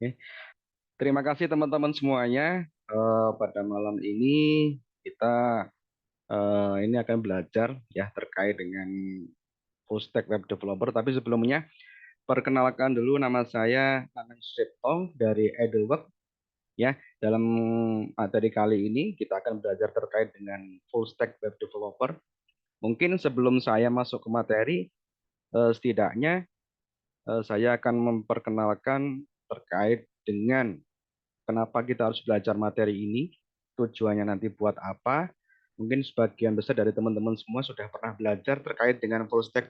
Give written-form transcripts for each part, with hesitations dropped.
Oke. Terima kasih teman-teman semuanya. Pada malam ini kita ini akan belajar ya terkait dengan full stack web developer. Tapi sebelumnya perkenalkan dulu, nama saya Anang Sucipto dari Edelweb ya. Dalam materi kali ini kita akan belajar terkait dengan full stack web developer. Mungkin sebelum saya masuk ke materi, setidaknya saya akan memperkenalkan terkait dengan kenapa kita harus belajar materi ini, tujuannya nanti buat apa. Mungkin sebagian besar dari teman-teman semua sudah pernah belajar terkait dengan full stack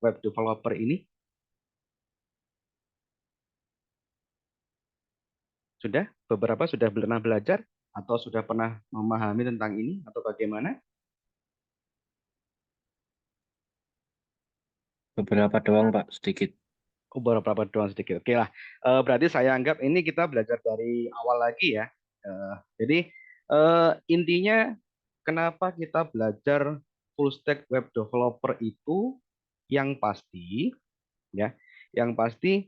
web developer ini. Sudah? Beberapa sudah pernah belajar atau sudah pernah memahami tentang ini atau bagaimana? Beberapa doang, Pak, sedikit. Oh, beberapa doang sedikit. Oke lah. Berarti saya anggap ini kita belajar dari awal lagi ya. Jadi intinya kenapa kita belajar full stack web developer itu yang pasti ya, yang pasti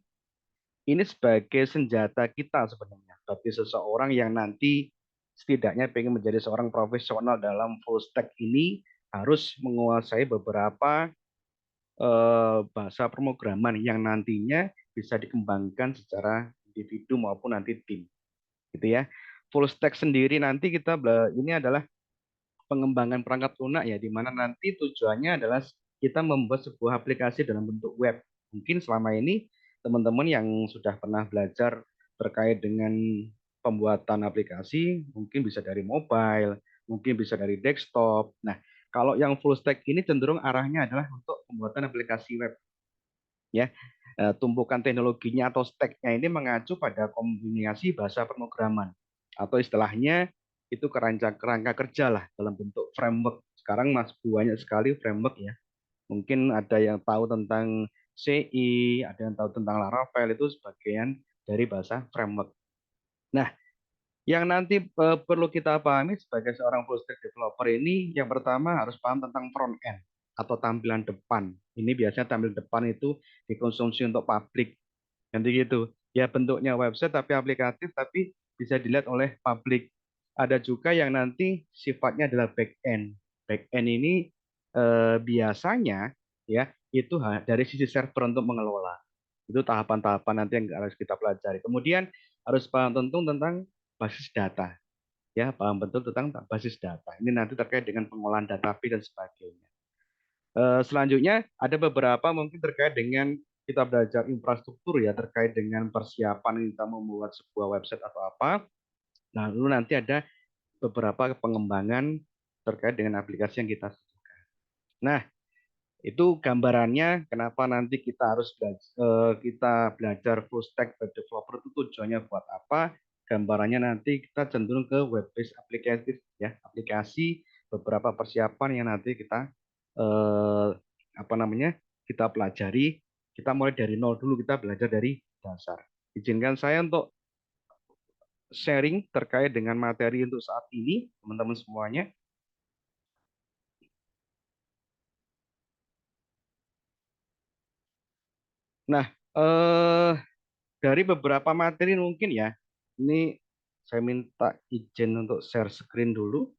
ini sebagai senjata kita sebenarnya bagi seseorang yang nanti setidaknya pengen menjadi seorang profesional dalam full stack ini harus menguasai beberapa bahasa pemrograman yang nantinya bisa dikembangkan secara individu maupun nanti tim gitu ya. Full stack sendiri nanti ini adalah pengembangan perangkat lunak ya, di mana nanti tujuannya adalah kita membuat sebuah aplikasi dalam bentuk web. Mungkin selama ini teman-teman yang sudah pernah belajar terkait dengan pembuatan aplikasi, mungkin bisa dari mobile, mungkin bisa dari desktop. Nah, kalau yang full stack ini cenderung arahnya adalah untuk pembuatan aplikasi web ya. Tumpukan teknologinya atau stack-nya ini mengacu pada kombinasi bahasa pemrograman atau istilahnya itu kerangka kerja lah dalam bentuk framework. Sekarang mas banyak sekali framework ya. Mungkin ada yang tahu tentang CI, ada yang tahu tentang Laravel, itu sebagian dari bahasa framework. Nah, yang nanti perlu kita pahami sebagai seorang full stack developer ini, yang pertama harus paham tentang front end atau tampilan depan. Ini biasanya tampilan depan itu dikonsumsi untuk publik. Nanti gitu. Ya bentuknya website tapi aplikatif tapi bisa dilihat oleh publik. Ada juga yang nanti sifatnya adalah back end. Back end ini biasanya ya itu dari sisi server untuk mengelola. Itu tahapan-tahapan nanti yang harus kita pelajari. Kemudian harus paham tentu tentang basis data. Ya, paham betul tentang basis data. Ini nanti terkait dengan pengolahan database dan sebagainya. Selanjutnya ada beberapa mungkin terkait dengan kita belajar infrastruktur ya, terkait dengan persiapan kita membuat sebuah website atau apa. Lalu nanti ada beberapa pengembangan terkait dengan aplikasi yang kita suka. Nah, itu gambarannya kenapa nanti kita belajar full stack web developer itu tujuannya buat apa? Gambarannya nanti kita cenderung ke web based aplikatif ya, aplikasi beberapa persiapan yang nanti kita eh, apa namanya? Kita pelajari, kita mulai dari nol dulu, kita belajar dari dasar. Izinkan saya untuk sharing terkait dengan materi untuk saat ini, teman-teman semuanya. Nah, dari beberapa materi mungkin ya, ini saya minta izin untuk share screen dulu.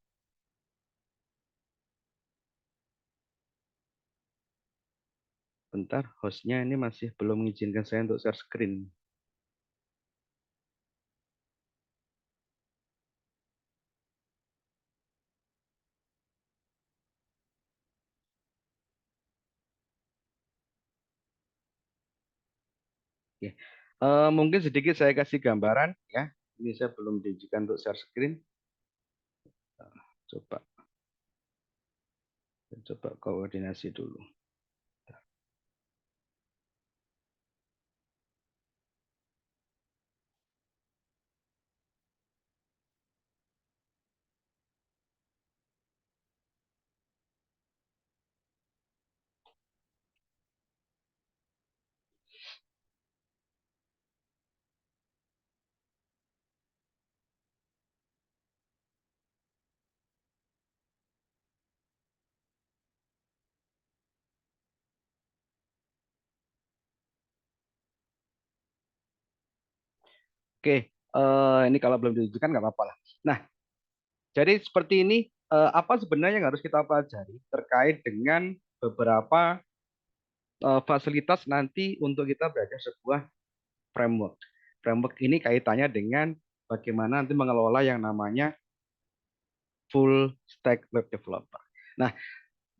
Bentar, hostnya ini masih belum mengizinkan saya untuk share screen. Oke. Mungkin sedikit saya kasih gambaran ya. Ini saya belum diizinkan untuk share screen. Coba, coba koordinasi dulu. Oke, ini kalau belum ditunjukkan nggak apa-apa lah. Nah, jadi seperti ini, apa sebenarnya yang harus kita pelajari terkait dengan beberapa fasilitas nanti untuk kita belajar sebuah framework. Framework ini kaitannya dengan bagaimana nanti mengelola yang namanya full stack web developer. Nah,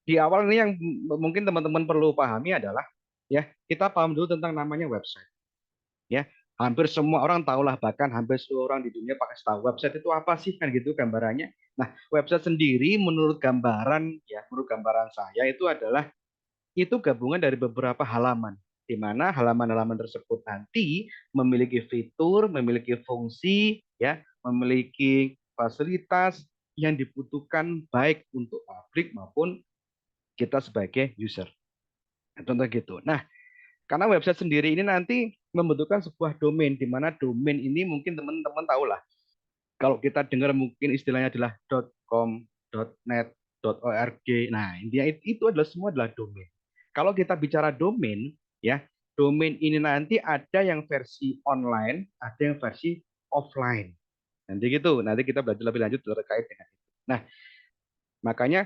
di awal ini yang mungkin teman-teman perlu pahami adalah ya, kita paham dulu tentang namanya website. Ya, hampir semua orang tahulah, bahkan hampir seluruh orang di dunia pasti tahu website itu apa sih, kan gitu gambarannya. Nah, website sendiri menurut gambaran ya, menurut gambaran saya itu gabungan dari beberapa halaman, di mana halaman-halaman tersebut nanti memiliki fitur, memiliki fungsi, ya, memiliki fasilitas yang dibutuhkan baik untuk publik maupun kita sebagai user. Contoh gitu. Nah, karena website sendiri ini nanti membutuhkan sebuah domain, di mana domain ini mungkin teman-teman tahu lah. Kalau kita dengar mungkin istilahnya adalah .com, .net, .org. Nah, intinya itu adalah semua adalah domain. Kalau kita bicara domain, ya, domain ini nanti ada yang versi online, ada yang versi offline. Nanti gitu, nanti kita belajar lebih lanjut terkait dengan itu. Nah, makanya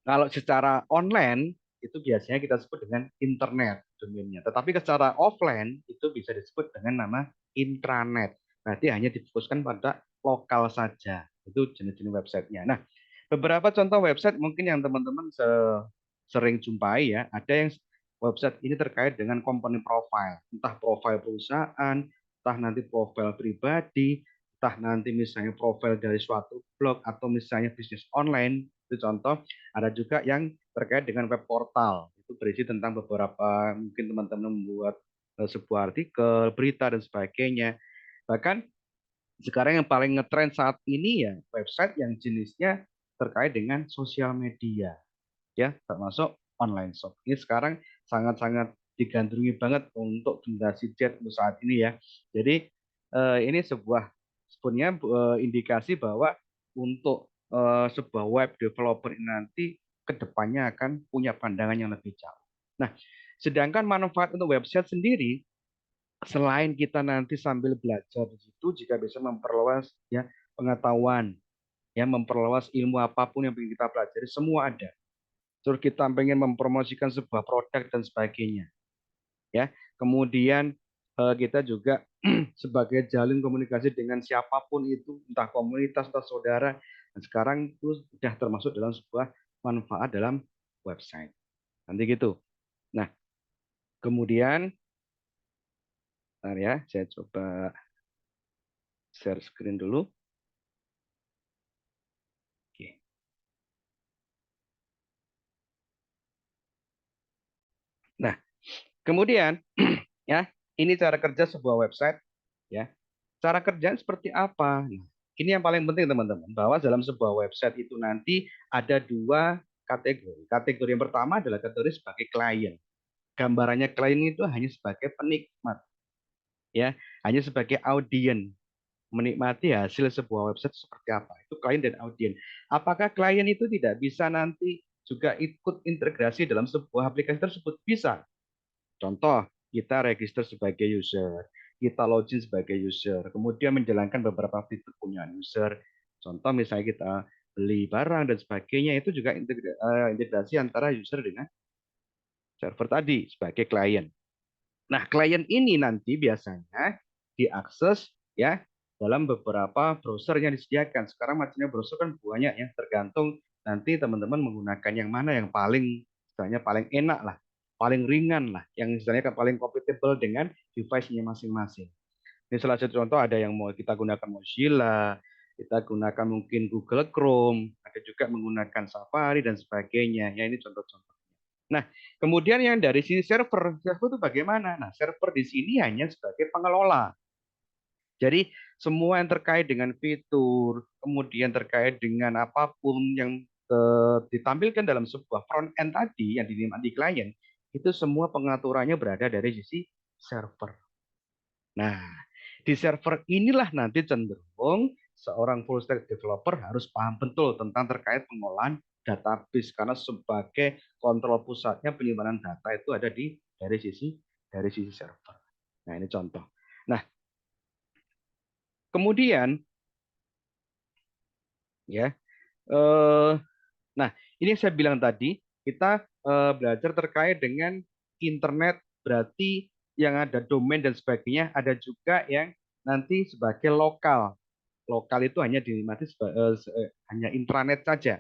kalau secara online itu biasanya kita sebut dengan internet domainnya. Tetapi secara offline itu bisa disebut dengan nama intranet. Berarti hanya difokuskan pada lokal saja. Itu jenis-jenis websitenya. Nah, beberapa contoh website mungkin yang teman-teman sering jumpai ya. Ada yang website ini terkait dengan company profile. Entah profil perusahaan, entah nanti profil pribadi, entah nanti misalnya profil dari suatu blog atau misalnya bisnis online. Itu contoh. Ada juga yang terkait dengan web portal. Itu berisi tentang beberapa, mungkin teman-teman membuat sebuah artikel, berita, dan sebagainya. Bahkan sekarang yang paling ngetrend saat ini ya website yang jenisnya terkait dengan sosial media, ya, termasuk online shop. Ini sekarang sangat-sangat digandrungi banget untuk generasi Z untuk saat ini ya. Jadi ini sebenarnya indikasi bahwa untuk sebuah web developer ini nanti kedepannya akan punya pandangan yang lebih jauh. Nah, sedangkan manfaat untuk website sendiri, selain kita nanti sambil belajar di situ, jika bisa memperluas ya pengetahuan, ya memperluas ilmu apapun yang ingin kita pelajari, semua ada. Terus kita pengen mempromosikan sebuah produk dan sebagainya, ya. Kemudian kita juga sebagai jalin komunikasi dengan siapapun itu, entah komunitas atau saudara. Dan sekarang itu sudah termasuk dalam sebuah manfaat dalam website. Nanti gitu. Nah, kemudian bentar ya, saya coba share screen dulu. Oke. Nah, kemudian ya, ini cara kerja sebuah website ya. Cara kerjanya seperti apa? Nah, ini yang paling penting teman-teman, bahwa dalam sebuah website itu nanti ada dua kategori. Kategori yang pertama adalah kategori sebagai klien. Gambarannya klien itu hanya sebagai penikmat, ya, hanya sebagai audiens, menikmati hasil sebuah website seperti apa. Itu klien dan audiens. Apakah klien itu tidak bisa nanti juga ikut integrasi dalam sebuah aplikasi tersebut? Bisa. Contoh, kita register sebagai user, kita login sebagai user, kemudian menjalankan beberapa fitur punya user. Contoh misalnya kita beli barang dan sebagainya, itu juga integrasi antara user dengan server tadi sebagai klien. Nah, klien ini nanti biasanya diakses ya dalam beberapa browser yang disediakan. Sekarang macamnya browser kan banyak ya, tergantung nanti teman-teman menggunakan yang mana yang paling misalnya paling enak lah, paling ringan lah, yang misalnya paling compatible dengan device-nya masing-masing. Ini salah satu contoh, ada yang mau kita gunakan Mozilla, kita gunakan mungkin Google Chrome, ada juga menggunakan Safari dan sebagainya. Ya, ini contoh-contoh. Nah, kemudian yang dari sisi server itu bagaimana? Nah, server di sini hanya sebagai pengelola. Jadi semua yang terkait dengan fitur, kemudian terkait dengan apapun yang ditampilkan dalam sebuah front end tadi yang dinikmati klien, itu semua pengaturannya berada dari sisi server. Nah, di server inilah nanti cenderung seorang full stack developer harus paham betul tentang terkait pengolahan database, karena sebagai kontrol pusatnya penyimpanan data itu ada dari sisi server. Nah, ini contoh. Nah, Kemudian ya, eh, nah ini yang saya bilang tadi kita belajar terkait dengan internet, berarti yang ada domain dan sebagainya, ada juga yang nanti sebagai lokal. Lokal itu hanya dinikmati hanya intranet saja.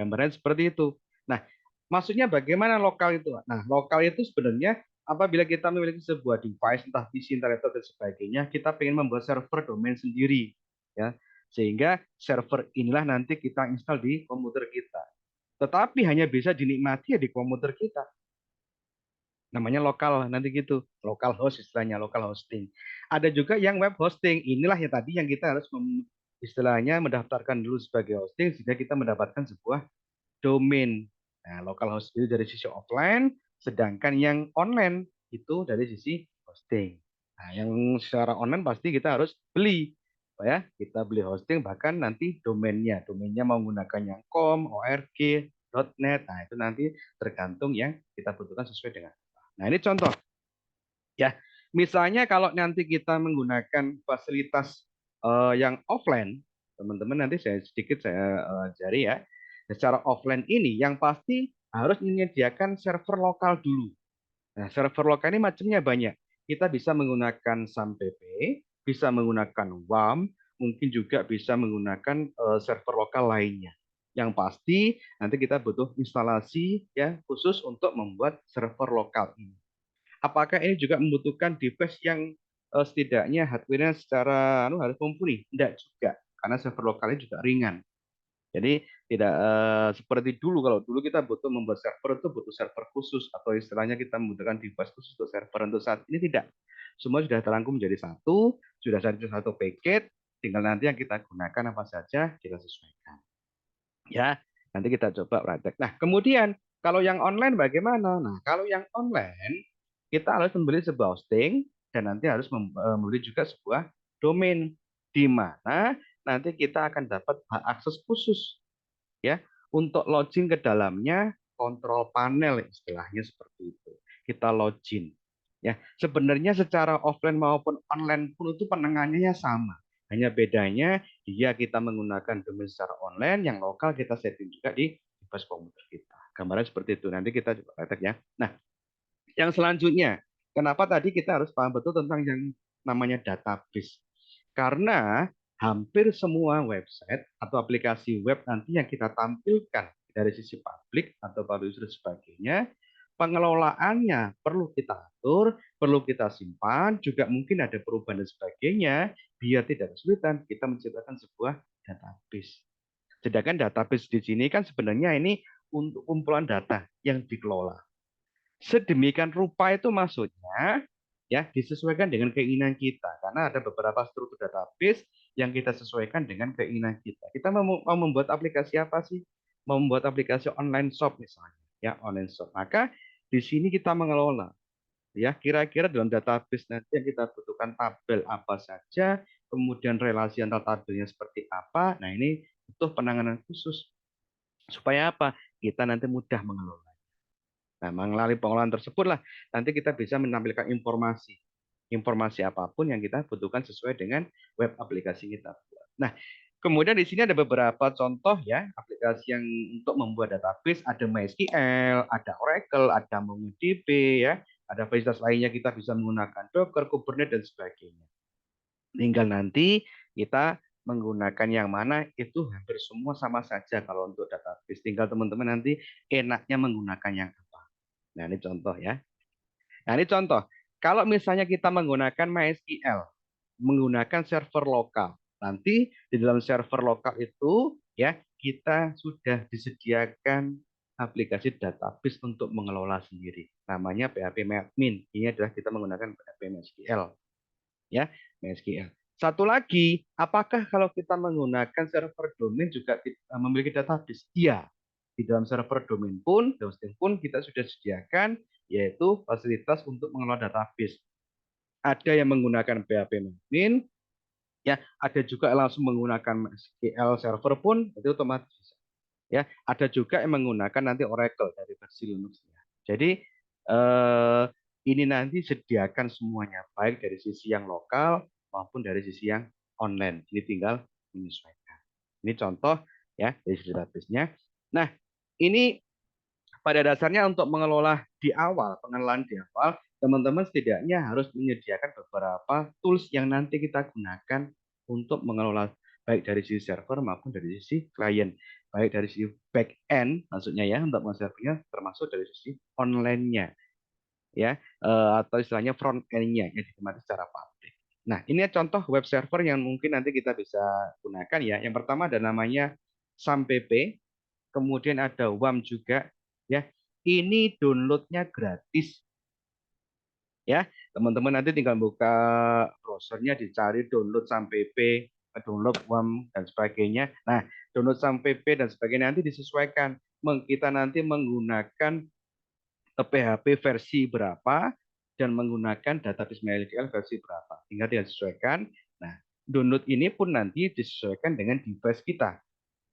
Gambaran seperti itu. Nah, maksudnya bagaimana lokal itu? Nah, lokal itu sebenarnya apabila kita memiliki sebuah device, entah PC, internet, dan sebagainya, kita ingin membuat server domain sendiri. Ya, sehingga server inilah nanti kita install di komputer kita. Tetapi hanya bisa dinikmati ya di komputer kita. Namanya lokal nanti gitu. Local host istilahnya, local hosting. Ada juga yang web hosting. Inilah yang tadi yang kita harus istilahnya mendaftarkan dulu sebagai hosting sehingga kita mendapatkan sebuah domain. Nah, local host itu dari sisi offline, sedangkan yang online itu dari sisi hosting. Nah, yang secara online pasti kita harus beli, ya. Kita beli hosting bahkan nanti domainnya, domainnya mau menggunakan yang com, org, .net. Nah, itu nanti tergantung yang kita butuhkan sesuai dengan. Nah, ini contoh ya. Misalnya kalau nanti kita menggunakan fasilitas yang offline, teman-teman nanti saya cari ya. Secara offline ini yang pasti harus menyediakan server lokal dulu. Nah, server lokal ini macamnya banyak. Kita bisa menggunakan SAMPP, bisa menggunakan WAM, mungkin juga bisa menggunakan server lokal lainnya. Yang pasti nanti kita butuh instalasi ya khusus untuk membuat server lokal ini. Apakah ini juga membutuhkan device yang setidaknya hardware-nya secara harus mumpuni? Tidak juga, karena server lokalnya juga ringan. Jadi tidak seperti dulu. Kalau dulu kita butuh membuat server itu butuh server khusus atau istilahnya kita membutuhkan device khusus untuk server. Untuk saat ini tidak. Semua sudah terangkum menjadi satu, sudah jadi satu paket, tinggal nanti yang kita gunakan apa saja kita sesuaikan. Ya, nanti kita coba praktek. Nah, kemudian kalau yang online bagaimana? Nah, kalau yang online kita harus membeli sebuah hosting dan nanti harus membeli juga sebuah domain di mana nanti kita akan dapat hak akses khusus ya untuk login ke dalamnya, kontrol panel istilahnya seperti itu. Kita login. Ya, sebenarnya secara offline maupun online pun itu penanganannya sama. Hanya bedanya dia kita menggunakan domain secara online, yang lokal kita setting juga di device komputer kita. Gambarnya seperti itu. Nanti kita coba praktek ya. Nah, yang selanjutnya, kenapa tadi kita harus paham betul tentang yang namanya database? Karena hampir semua website atau aplikasi web nanti yang kita tampilkan dari sisi publik atau public user sebagainya, pengelolaannya perlu kita atur, perlu kita simpan, juga mungkin ada perubahan dan sebagainya, biar tidak kesulitan kita menciptakan sebuah database. Sedangkan database di sini kan sebenarnya ini untuk kumpulan data yang dikelola. Sedemikian rupa itu maksudnya ya disesuaikan dengan keinginan kita karena ada beberapa struktur database yang kita sesuaikan dengan keinginan kita. Kita mau membuat aplikasi apa sih? Mau membuat aplikasi online shop misalnya, ya online shop. Maka di sini kita mengelola ya kira-kira dalam database nanti yang kita butuhkan tabel apa saja, kemudian relasi antar tabelnya seperti apa. Nah, ini butuh penanganan khusus supaya apa? Kita nanti mudah mengelola. Nah, melalui pengolahan tersebut lah nanti kita bisa menampilkan informasi. Informasi apapun yang kita butuhkan sesuai dengan web aplikasi kita. Nah, kemudian di sini ada beberapa contoh ya aplikasi yang untuk membuat database. Ada MySQL, ada Oracle, ada MongoDB ya. Ada fasilitas lainnya kita bisa menggunakan Docker, Kubernetes dan sebagainya. Tinggal nanti kita menggunakan yang mana itu hampir semua sama saja kalau untuk database. Tinggal teman-teman nanti enaknya menggunakan yang apa. Nah, ini contoh ya. Nah, ini contoh. Kalau misalnya kita menggunakan MySQL, menggunakan server lokal. Nanti di dalam server lokal itu ya kita sudah disediakan aplikasi database untuk mengelola sendiri. Namanya PHP Admin. Ini adalah kita menggunakan PHP MySQL. Ya, MySQL. Satu lagi, apakah kalau kita menggunakan server domain juga memiliki database? Iya. Di dalam server domain pun, hosting pun kita sudah sediakan yaitu fasilitas untuk mengelola database. Ada yang menggunakan PHP admin, ya, ada juga yang langsung menggunakan SQL server pun itu otomatis. Ya, ada juga yang menggunakan nanti Oracle dari versi Linux. Jadi ini nanti sediakan semuanya, baik dari sisi yang lokal maupun dari sisi yang online. Ini tinggal menyesuaikan. Ini contoh ya dari sisi database-nya. Nah, ini pada dasarnya untuk mengelola di awal, pengenalan di awal, teman-teman setidaknya harus menyediakan beberapa tools yang nanti kita gunakan untuk mengelola baik dari sisi server maupun dari sisi klien, baik dari sisi back end maksudnya ya untuk menservernya termasuk dari sisi online-nya ya atau istilahnya front end-nya yang dinikmati secara publik. Nah, ini contoh web server yang mungkin nanti kita bisa gunakan ya. Yang pertama ada namanya SAMPP, kemudian ada WAM juga ya. Ini downloadnya gratis ya. Teman-teman nanti tinggal buka browsernya, dicari download SAMPP, download WAM dan sebagainya. Nah, download SAMPP dan sebagainya nanti disesuaikan. Kita nanti menggunakan PHP versi berapa dan menggunakan database MySQL versi berapa. Tinggal disesuaikan. Nah, download ini pun nanti disesuaikan dengan device kita,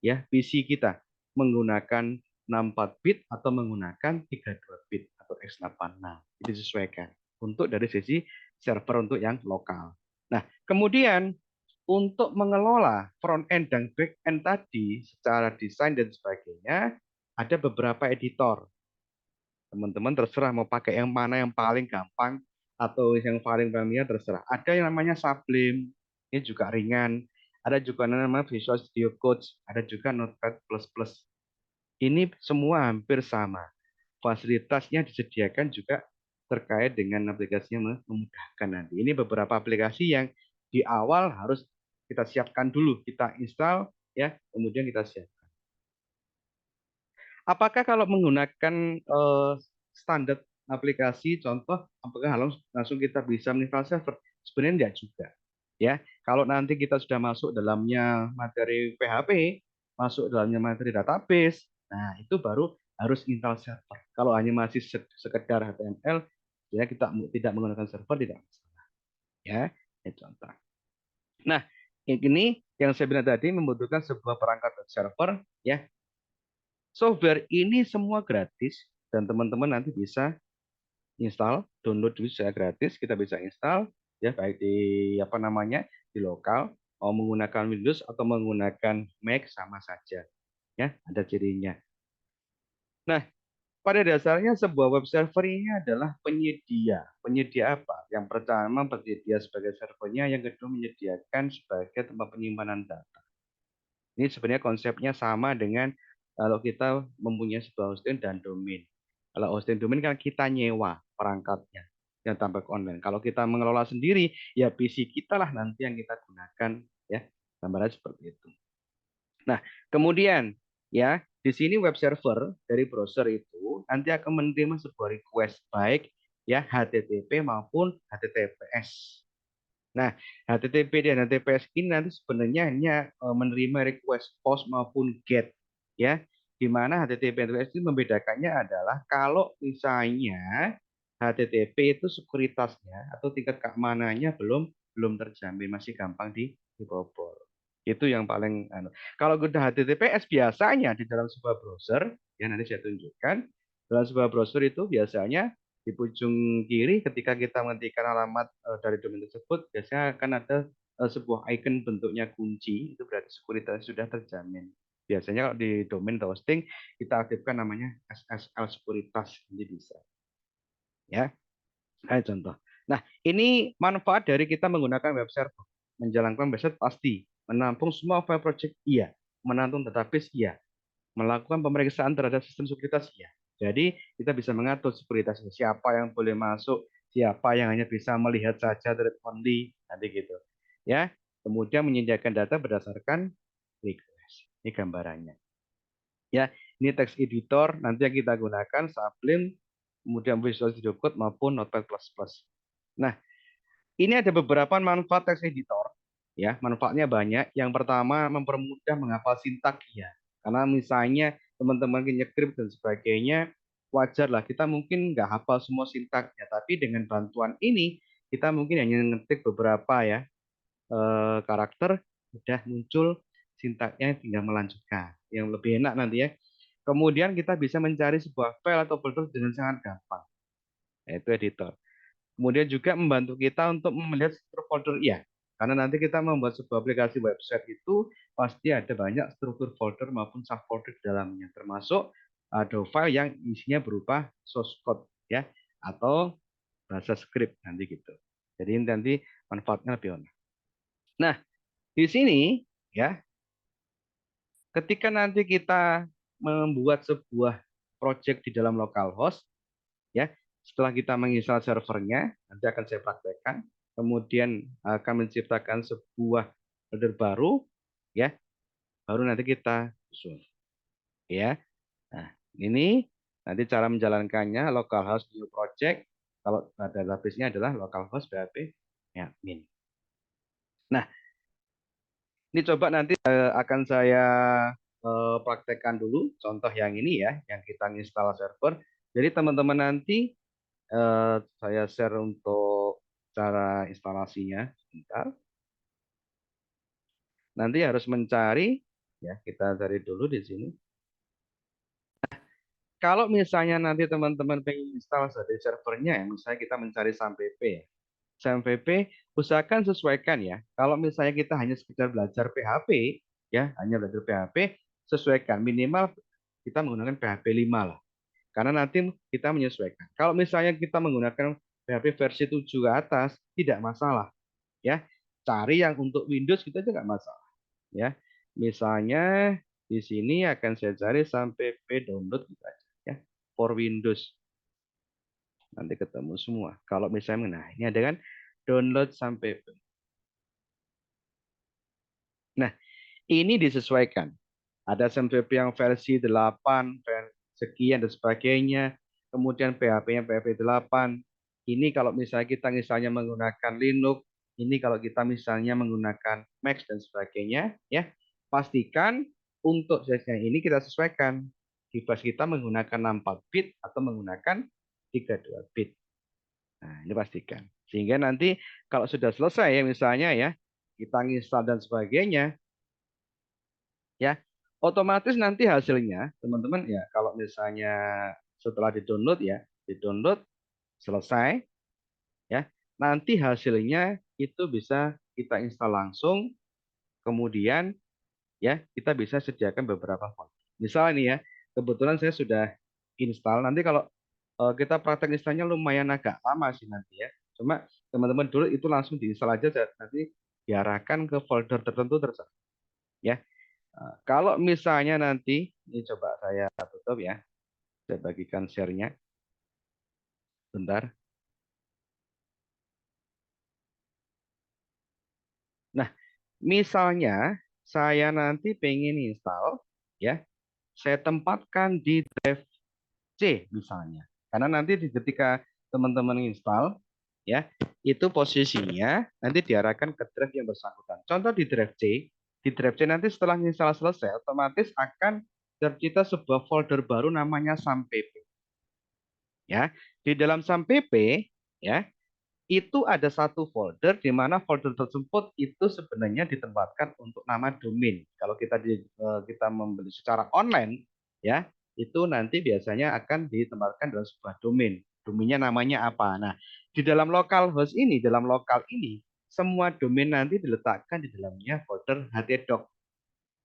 ya, PC kita menggunakan 64 bit atau menggunakan 32 bit atau x86. Itu disesuaikan untuk dari sisi server untuk yang lokal. Nah, kemudian untuk mengelola front end dan back end tadi secara desain dan sebagainya, ada beberapa editor. Teman-teman terserah mau pakai yang mana yang paling gampang atau yang paling familiar terserah. Ada yang namanya Sublime, ini juga ringan. Ada juga namanya Visual Studio Code, ada juga Notepad++. Ini semua hampir sama. Fasilitasnya disediakan juga terkait dengan aplikasinya memudahkan nanti. Ini beberapa aplikasi yang di awal harus kita siapkan dulu, kita install ya, kemudian kita siapkan. Apakah kalau menggunakan standar aplikasi, contoh, apakah langsung kita bisa menginstal server? Sebenarnya tidak juga. Ya, kalau nanti kita sudah masuk dalamnya materi PHP, masuk dalamnya materi database, nah itu baru harus install server. Kalau hanya masih sekedar HTML, ya kita tidak menggunakan server tidak masalah. Ya, ini contoh. Nah, ini yang saya bilang tadi membutuhkan sebuah perangkat server, ya. Software ini semua gratis dan teman-teman nanti bisa install, download dulu secara gratis, kita bisa install ya baik di apa namanya di lokal mau menggunakan Windows atau menggunakan Mac sama saja ya, ada cirinya. Nah, pada dasarnya sebuah web server ini adalah penyedia. Penyedia apa? Yang pertama penyedia sebagai servernya, yang kedua menyediakan sebagai tempat penyimpanan data. Ini sebenarnya konsepnya sama dengan kalau kita mempunyai sebuah hosting dan domain. Kalau hosting domain kan kita nyewa perangkatnya yang tampak online. Kalau kita mengelola sendiri, ya PC kita lah nanti yang kita gunakan ya. Gambarnya seperti itu. Nah, kemudian ya di sini web server dari browser itu nanti akan menerima sebuah request baik ya HTTP maupun HTTPS. Nah, HTTP dan HTTPS ini nanti sebenarnya hanya menerima request post maupun get ya. Di mana HTTP dan HTTPS ini membedakannya adalah kalau misalnya HTTP itu sekuritasnya atau tingkat keamanannya belum terjamin, masih gampang dibobol. Itu yang paling Kalau udah HTTPS biasanya di dalam sebuah browser, ya nanti saya tunjukkan. Dalam sebuah browser itu biasanya di ujung kiri ketika kita mengetikkan alamat dari domain tersebut biasanya akan ada sebuah icon bentuknya kunci, itu berarti sekuritas sudah terjamin. Biasanya kalau di domain atau hosting kita aktifkan namanya SSL sekuritas, jadi bisa ya. Kayak contoh. Nah, ini manfaat dari kita menggunakan web server. Menjalankan website pasti, menampung semua file project iya, menampung database iya, melakukan pemeriksaan terhadap sistem sekuritas iya. Jadi kita bisa mengatur sekuritas siapa yang boleh masuk, siapa yang hanya bisa melihat saja read only, nanti gitu. Ya, kemudian menyediakan data berdasarkan request. Ini gambarannya. Ya, ini text editor nanti yang kita gunakan Sublime, kemudian Visual Studio Code maupun Notepad++. Nah, ini ada beberapa manfaat text editor. Ya, manfaatnya banyak. Yang pertama, mempermudah menghafal sintaks ya. Karena misalnya teman-teman nyekrip dan sebagainya, wajar lah kita mungkin nggak hafal semua sintaksnya. Tapi dengan bantuan ini, kita mungkin hanya ngetik beberapa ya karakter, udah muncul sintaksnya, tinggal melanjutkan. Yang lebih enak nanti ya. Kemudian kita bisa mencari sebuah file atau folder dengan sangat gampang, yaitu editor. Kemudian juga membantu kita untuk melihat struktur folder. Iya, Karena nanti kita membuat sebuah aplikasi website itu pasti ada banyak struktur folder maupun subfolder di dalamnya, termasuk ada file yang isinya berupa source code ya atau bahasa script nanti gitu. Jadi nanti manfaatnya lebih banyak. Nah, di sini ya, ketika nanti kita membuat sebuah project di dalam localhost ya, setelah kita menginstal servernya, nanti akan saya praktekkan, kemudian akan menciptakan sebuah folder baru ya, baru nanti kita susun ya. Nah, ini nanti cara menjalankannya localhost new project, kalau database-nya adalah localhost php admin. Nah, ini coba nanti akan saya praktekkan dulu contoh yang ini ya, yang kita install server. Jadi teman-teman nanti saya share untuk cara instalasinya. Sebentar. Nanti harus mencari, ya kita cari dulu di sini. Kalau misalnya nanti teman-teman pengen install dari servernya, ya, misalnya kita mencari SAMPP ya. SAMPP usahakan sesuaikan ya. Kalau misalnya kita hanya sekedar belajar PHP, ya hanya belajar PHP, sesuaikan minimal kita menggunakan PHP 5 lah. Karena nanti kita menyesuaikan. Kalau misalnya kita menggunakan PHP versi 7 ke atas, tidak masalah. Ya, cari yang untuk Windows kita juga nggak masalah. Ya, misalnya di sini akan saya cari sampai p download gitu aja. Ya, for Windows nanti ketemu semua. Kalau misalnya, nah ini ada kan download sampai p. Nah, ini disesuaikan. Ada SMPP yang versi 8, sekian dan sebagainya. Kemudian PHP-nya PHP 8. Ini kalau misalnya kita misalnya menggunakan Linux, ini kalau kita misalnya menggunakan Mac dan sebagainya, ya pastikan untuk size-nya ini kita sesuaikan. Device kita menggunakan 64 bit atau menggunakan 32 bit. Nah, ini pastikan. Sehingga nanti kalau sudah selesai ya misalnya ya, kita install dan sebagainya, ya otomatis nanti hasilnya teman-teman ya kalau misalnya setelah di download selesai ya nanti hasilnya itu bisa kita install langsung kemudian ya kita bisa sediakan beberapa file. Misal ini ya kebetulan saya sudah install nanti kalau kita praktek installnya lumayan agak lama sih nanti ya cuma teman-teman dulu itu langsung diinstal aja nanti diarahkan ke folder tertentu terserah ya. Kalau misalnya nanti, ini coba saya tutup ya, saya bagikan share-nya, bentar. Nah, misalnya saya nanti pengen install, ya, saya tempatkan di drive C misalnya. Karena nanti ketika teman-teman install, ya, itu posisinya nanti diarahkan ke drive yang bersangkutan. Contoh di drive C nanti setelah install selesai, otomatis akan tercipta sebuah folder baru namanya SAMPP. Ya, di dalam SAMPP ya, itu ada satu folder di mana folder tersebut itu sebenarnya ditempatkan untuk nama domain. Kalau kita membeli secara online ya, itu nanti biasanya akan ditempatkan dalam sebuah domain. Domainnya namanya apa? Nah, di dalam localhost ini, dalam lokal ini, semua domain nanti diletakkan di dalamnya folder htdoc.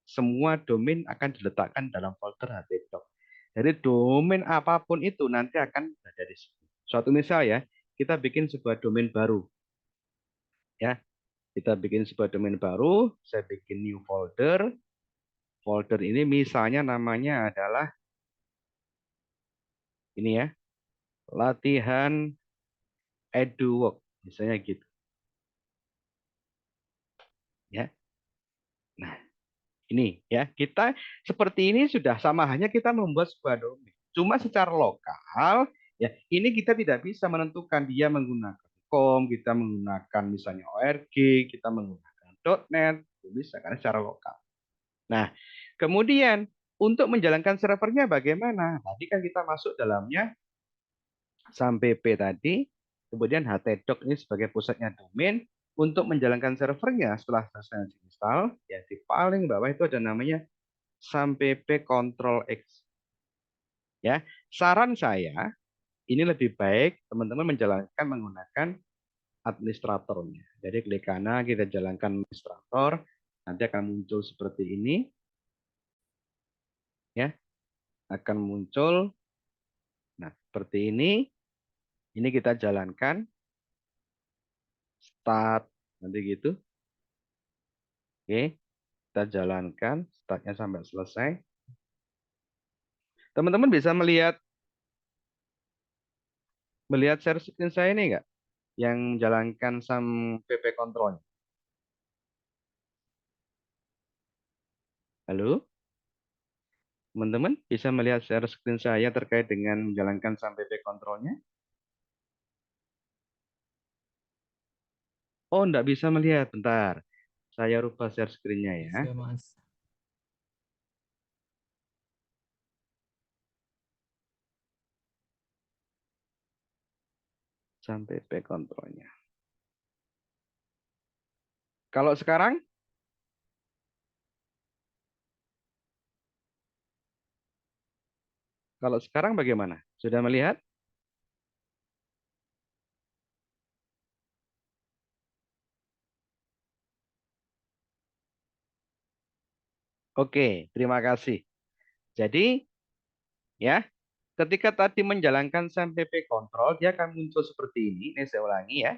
Semua domain akan diletakkan dalam folder htdoc. Jadi domain apapun itu nanti akan ada di sini. Suatu misal ya, kita bikin sebuah domain baru. Ya, kita bikin sebuah domain baru, saya bikin new folder. Folder ini misalnya namanya adalah ini ya, latihan eduwork, misalnya gitu. Ya. Nah, ini ya, kita seperti ini sudah sama hanya kita membuat sebuah domain. Cuma secara lokal ya, ini kita tidak bisa menentukan dia menggunakan com, kita menggunakan misalnya org, kita menggunakan .net, bisa karena secara lokal. Nah, kemudian untuk menjalankan servernya bagaimana? Tadi kan kita masuk dalamnya SAMPP tadi, kemudian htdoc ini sebagai pusatnya domain. Untuk menjalankan servernya setelah selesai install, ya di paling bawah itu ada namanya SAMPP Control X. Ya, saran saya ini lebih baik teman-teman menjalankan menggunakan administratornya. Jadi klik kanan, kita jalankan administrator, nanti akan muncul seperti ini, ya, akan muncul. Nah, seperti ini. Ini kita jalankan, start, nanti gitu. Oke, kita jalankan, startnya sampai selesai. Teman-teman bisa melihat share screen saya ini nggak? Yang jalankan SAM PP Control. Halo? Teman-teman bisa melihat share screen saya terkait dengan menjalankan SAM PP Controlnya? Oh, enggak bisa melihat. Bentar. Saya rubah share screen-nya ya. Bisa, Mas. SAM PP Controlnya. Kalau sekarang? Kalau sekarang bagaimana? Sudah melihat? Oke, terima kasih. Jadi, ya, ketika tadi menjalankan SAMPP control, dia akan muncul seperti ini. Ini saya ulangi ya.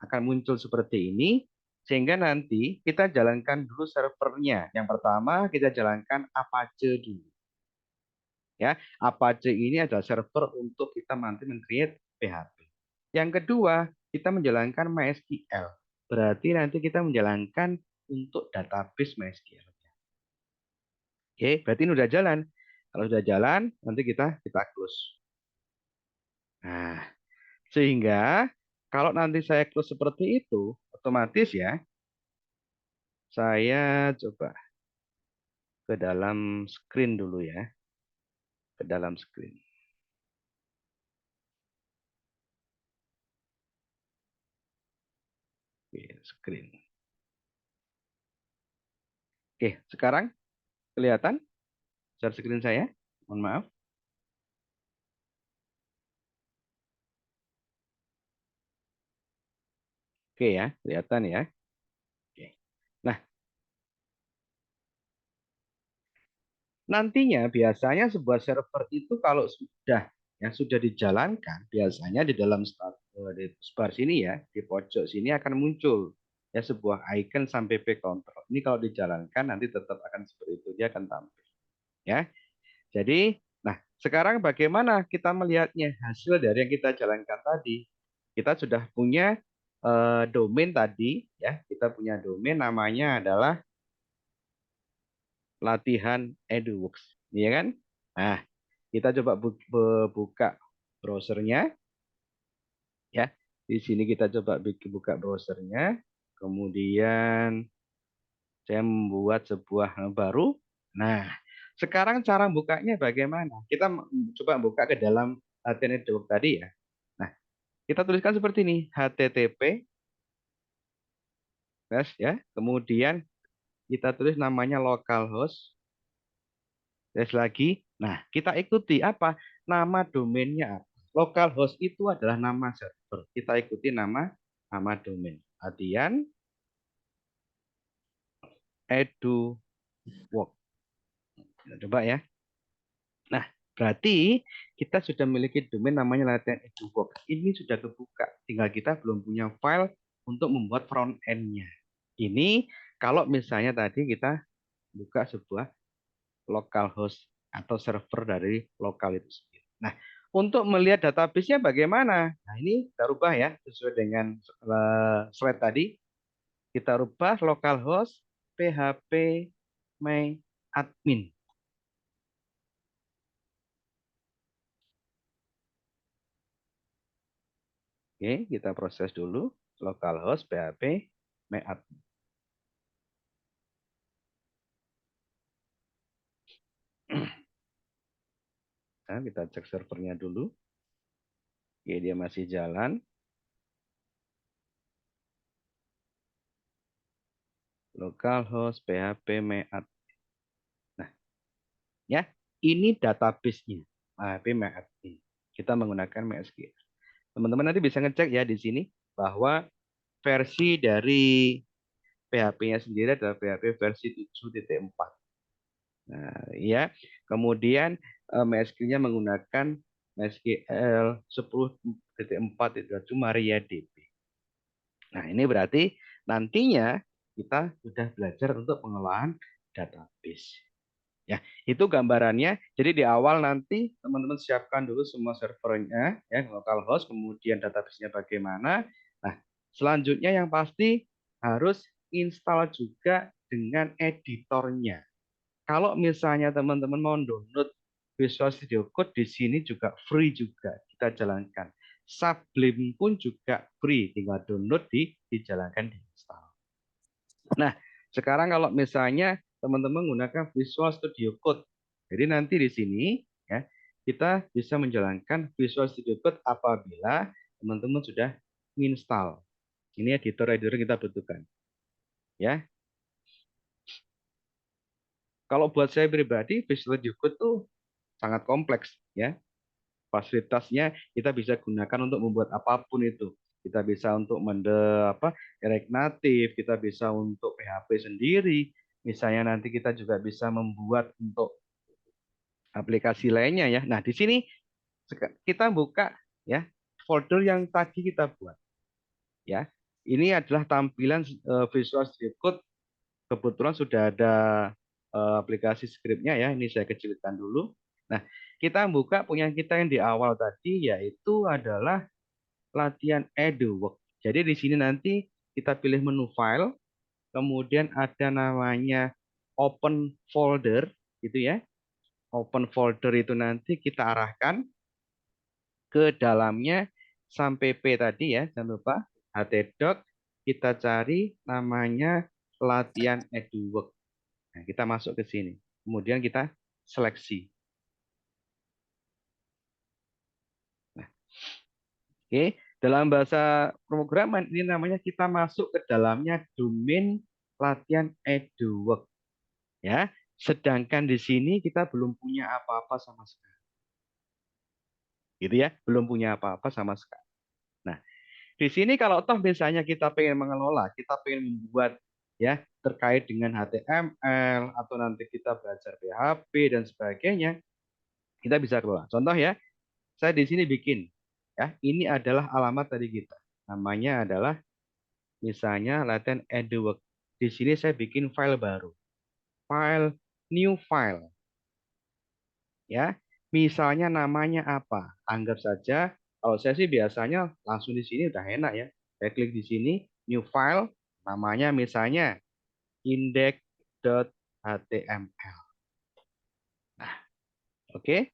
Akan muncul seperti ini. Sehingga nanti kita jalankan dulu servernya. Yang pertama kita jalankan Apache dulu. Ya, Apache ini adalah server untuk kita nanti meng-create PHP. Yang kedua, kita menjalankan MySQL. Berarti nanti kita menjalankan untuk database MySQL. Oke, berarti ini udah jalan. Kalau sudah jalan, nanti kita close. Nah, sehingga kalau nanti saya close seperti itu, otomatis ya, saya coba ke dalam screen dulu ya. Ke dalam screen. Oke, screen. Oke, sekarang kelihatan share screen saya? Mohon maaf. Oke ya, kelihatan ya. Oke. Nah, nantinya biasanya sebuah server itu kalau sudah dijalankan, biasanya di dalam di bar sini ya, di pojok sini akan muncul ya sebuah icon sampai p control. Ini kalau dijalankan nanti tetap akan seperti itu, dia akan tampil ya. Jadi, nah sekarang bagaimana kita melihatnya hasil dari yang kita jalankan tadi? Kita sudah punya domain tadi ya, kita punya domain namanya adalah latihan EduWorks, ya kan? Nah, kita coba buka browsernya, ya. Di sini kita coba buka browsernya, kemudian saya membuat sebuah baru. Nah, sekarang cara bukanya bagaimana? Kita coba buka ke dalam latihan EduWorks tadi ya. Nah, kita tuliskan seperti ini, HTTP, ya. Kemudian kita tulis namanya localhost. Terus lagi, nah kita ikuti apa? Nama domainnya. Localhost itu adalah nama server. Kita ikuti nama domain. Latihan EduWorks. Kita coba ya. Nah, berarti kita sudah memiliki domain namanya latihan EduWorks. Ini sudah kebuka. Tinggal kita belum punya file untuk membuat front end-nya. Ini kalau misalnya tadi kita buka sebuah localhost atau server dari lokal itu sendiri. Nah, untuk melihat database-nya bagaimana? Nah, ini kita rubah ya sesuai dengan slide tadi. Kita rubah localhost php my admin. Oke, kita proses dulu localhost php my admin. Nah, kita cek servernya dulu. Oke, dia masih jalan. Localhost php my admin. Nah, ya, ini database-nya. PHP my admin. Kita menggunakan MySQL. Teman-teman nanti bisa ngecek ya di sini bahwa versi dari PHP-nya sendiri adalah PHP versi 7.4. Nah, ya. Kemudian MySQL-nya menggunakan MySQL 10.4 itu MariaDB. Nah, ini berarti nantinya kita sudah belajar untuk pengelolaan database. Ya, itu gambarannya. Jadi di awal nanti teman-teman siapkan dulu semua servernya, ya, localhost, kemudian database-nya bagaimana. Nah, selanjutnya yang pasti harus install juga dengan editornya. Kalau misalnya teman-teman mau download Visual Studio Code, di sini juga free juga kita jalankan. Sublime pun juga free, tinggal download dijalankan di install. Nah, sekarang kalau misalnya teman-teman menggunakan Visual Studio Code, jadi nanti di sini ya kita bisa menjalankan Visual Studio Code apabila teman-teman sudah menginstal. Ini editor-editor yang kita butuhkan. Ya, kalau buat saya pribadi Visual Studio Code tuh sangat kompleks ya. Fasilitasnya kita bisa gunakan untuk membuat apapun itu. Kita bisa untuk React Native, kita bisa untuk PHP sendiri. Misalnya nanti kita juga bisa membuat untuk aplikasi lainnya ya. Nah, di sini kita buka ya folder yang tadi kita buat ya. Ini adalah tampilan Visual Studio Code. Kebetulan sudah ada aplikasi scriptnya ya. Ini saya kecilkan dulu. Nah, kita buka punya kita yang di awal tadi yaitu adalah latihan EduWork. Jadi di sini nanti kita pilih menu file, kemudian ada namanya open folder gitu ya. Open folder itu nanti kita arahkan ke dalamnya sampai P tadi ya, jangan lupa htdoc, kita cari namanya latihan EduWork. Nah, kita masuk ke sini. Kemudian kita seleksi. Nah, oke, dalam bahasa pemrograman ini namanya kita masuk ke dalamnya domain latihan EduWork. Ya, sedangkan di sini kita belum punya apa-apa sama sekali. Gitu ya, belum punya apa-apa sama sekali. Nah, di sini kalau toh misalnya kita pengen mengelola, kita pengen membuat ya terkait dengan HTML atau nanti kita belajar PHP dan sebagainya, kita bisa kelola. Contoh ya, saya di sini bikin ya, ini adalah alamat tadi kita. Namanya adalah misalnya latihan EduWork. Di sini saya bikin file baru. File new file ya. Misalnya namanya apa? Anggap saja kalau saya sih biasanya langsung di sini udah enak ya. Saya klik di sini new file, namanya misalnya index.html. Nah, oke.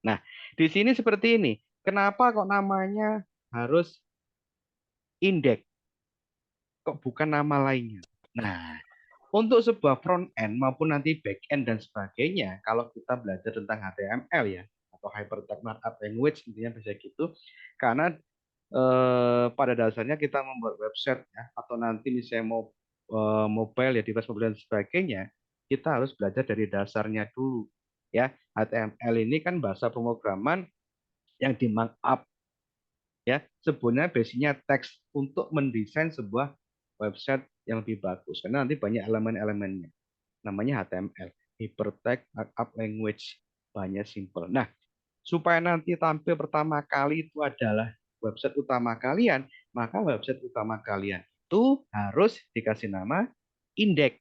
Nah, di sini seperti ini. Kenapa kok namanya harus index? Kok bukan nama lainnya? Nah, untuk sebuah front end maupun nanti back end dan sebagainya, kalau kita belajar tentang HTML ya, atau Hypertext Markup Language, intinya bisa gitu. Karena pada dasarnya kita membuat website ya, atau nanti misalnya mau mobile ya, device mobile dan sebagainya, kita harus belajar dari dasarnya dulu. Ya, HTML ini kan bahasa pemrograman yang di markup ya, sebenarnya basicnya teks untuk mendesain sebuah website yang lebih bagus karena nanti banyak elemen-elemennya. Namanya HTML, Hypertext Markup Language, banyak simple. Nah, supaya nanti tampil pertama kali itu adalah website utama kalian, maka website utama kalian itu harus dikasih nama index.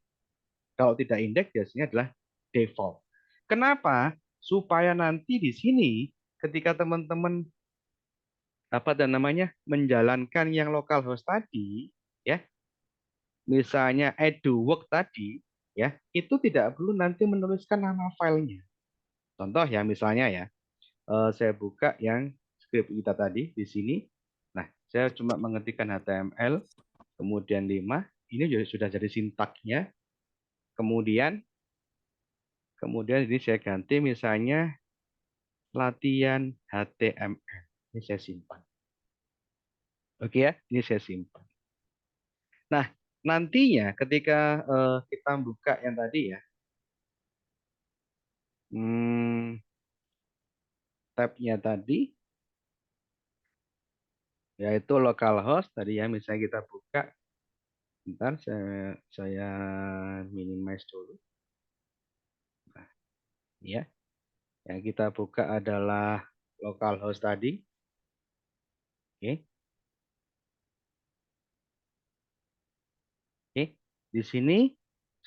Kalau tidak index biasanya adalah default. Kenapa? Supaya nanti di sini ketika teman-teman menjalankan yang localhost tadi ya, misalnya EduWork tadi ya, itu tidak perlu nanti menuliskan nama filenya. Contoh ya, misalnya ya, saya buka yang script kita tadi di sini. Nah, saya cuma mengetikkan HTML kemudian 5, ini sudah jadi sintaknya. Kemudian ini saya ganti misalnya latihan HTML. Ini saya simpan. Oke ya, ini saya simpan. Nah, nantinya ketika kita buka yang tadi ya, tab-nya tadi, yaitu localhost tadi ya, misalnya kita buka Bentar, saya minimize dulu. Nah, ya, yang kita buka adalah localhost tadi. Oke, oke. Di sini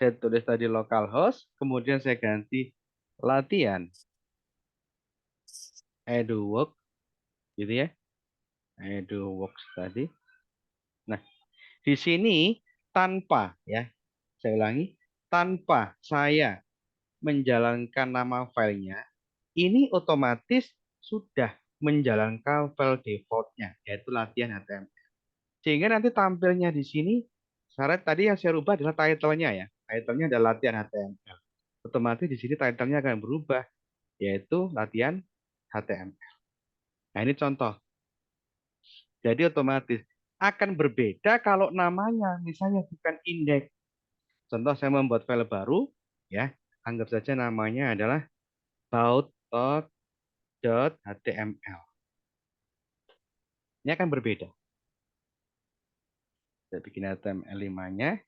saya tulis tadi localhost, kemudian saya ganti latihan eduwork, gitu ya, eduworks tadi. Nah, di sini tanpa ya, saya ulangi, tanpa saya menjalankan nama filenya, ini otomatis sudah menjalankan file defaultnya, yaitu latihan HTML. Sehingga nanti tampilnya di sini, syarat tadi yang saya rubah adalah title-nya ya. Title-nya adalah latihan HTML. Otomatis di sini title-nya akan berubah, yaitu latihan HTML. Nah, ini contoh. Jadi otomatis akan berbeda kalau namanya misalnya bukan indeks. Contoh saya membuat file baru, ya, anggap saja namanya adalah about.html. Ini akan berbeda. Saya bikin HTML5-nya,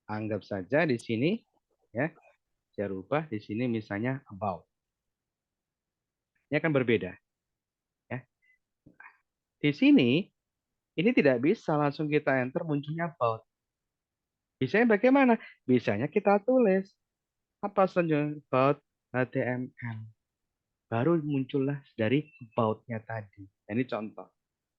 anggap saja di sini, ya, saya rubah di sini misalnya about. Ini akan berbeda. Ya. Di sini, ini tidak bisa langsung kita enter munculnya about. Bisanya bagaimana? Bisanya kita tulis apa saja about HTML. Baru muncullah dari about-nya tadi. Ini contoh.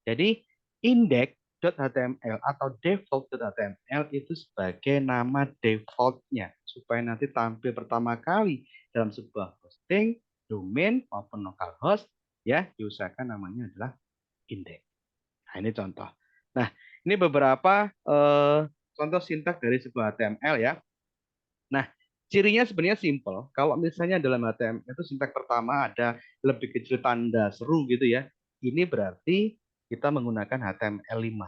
Jadi index.html atau default.html itu sebagai nama defaultnya supaya nanti tampil pertama kali dalam sebuah hosting, domain maupun localhost, ya diusahakan namanya adalah index. Nah, ini contoh. Nah, ini beberapa contoh sintaks dari sebuah HTML ya. Nah, cirinya sebenarnya simple. Kalau misalnya dalam HTML itu sintaks pertama ada lebih kecil tanda seru gitu ya. Ini berarti kita menggunakan HTML5.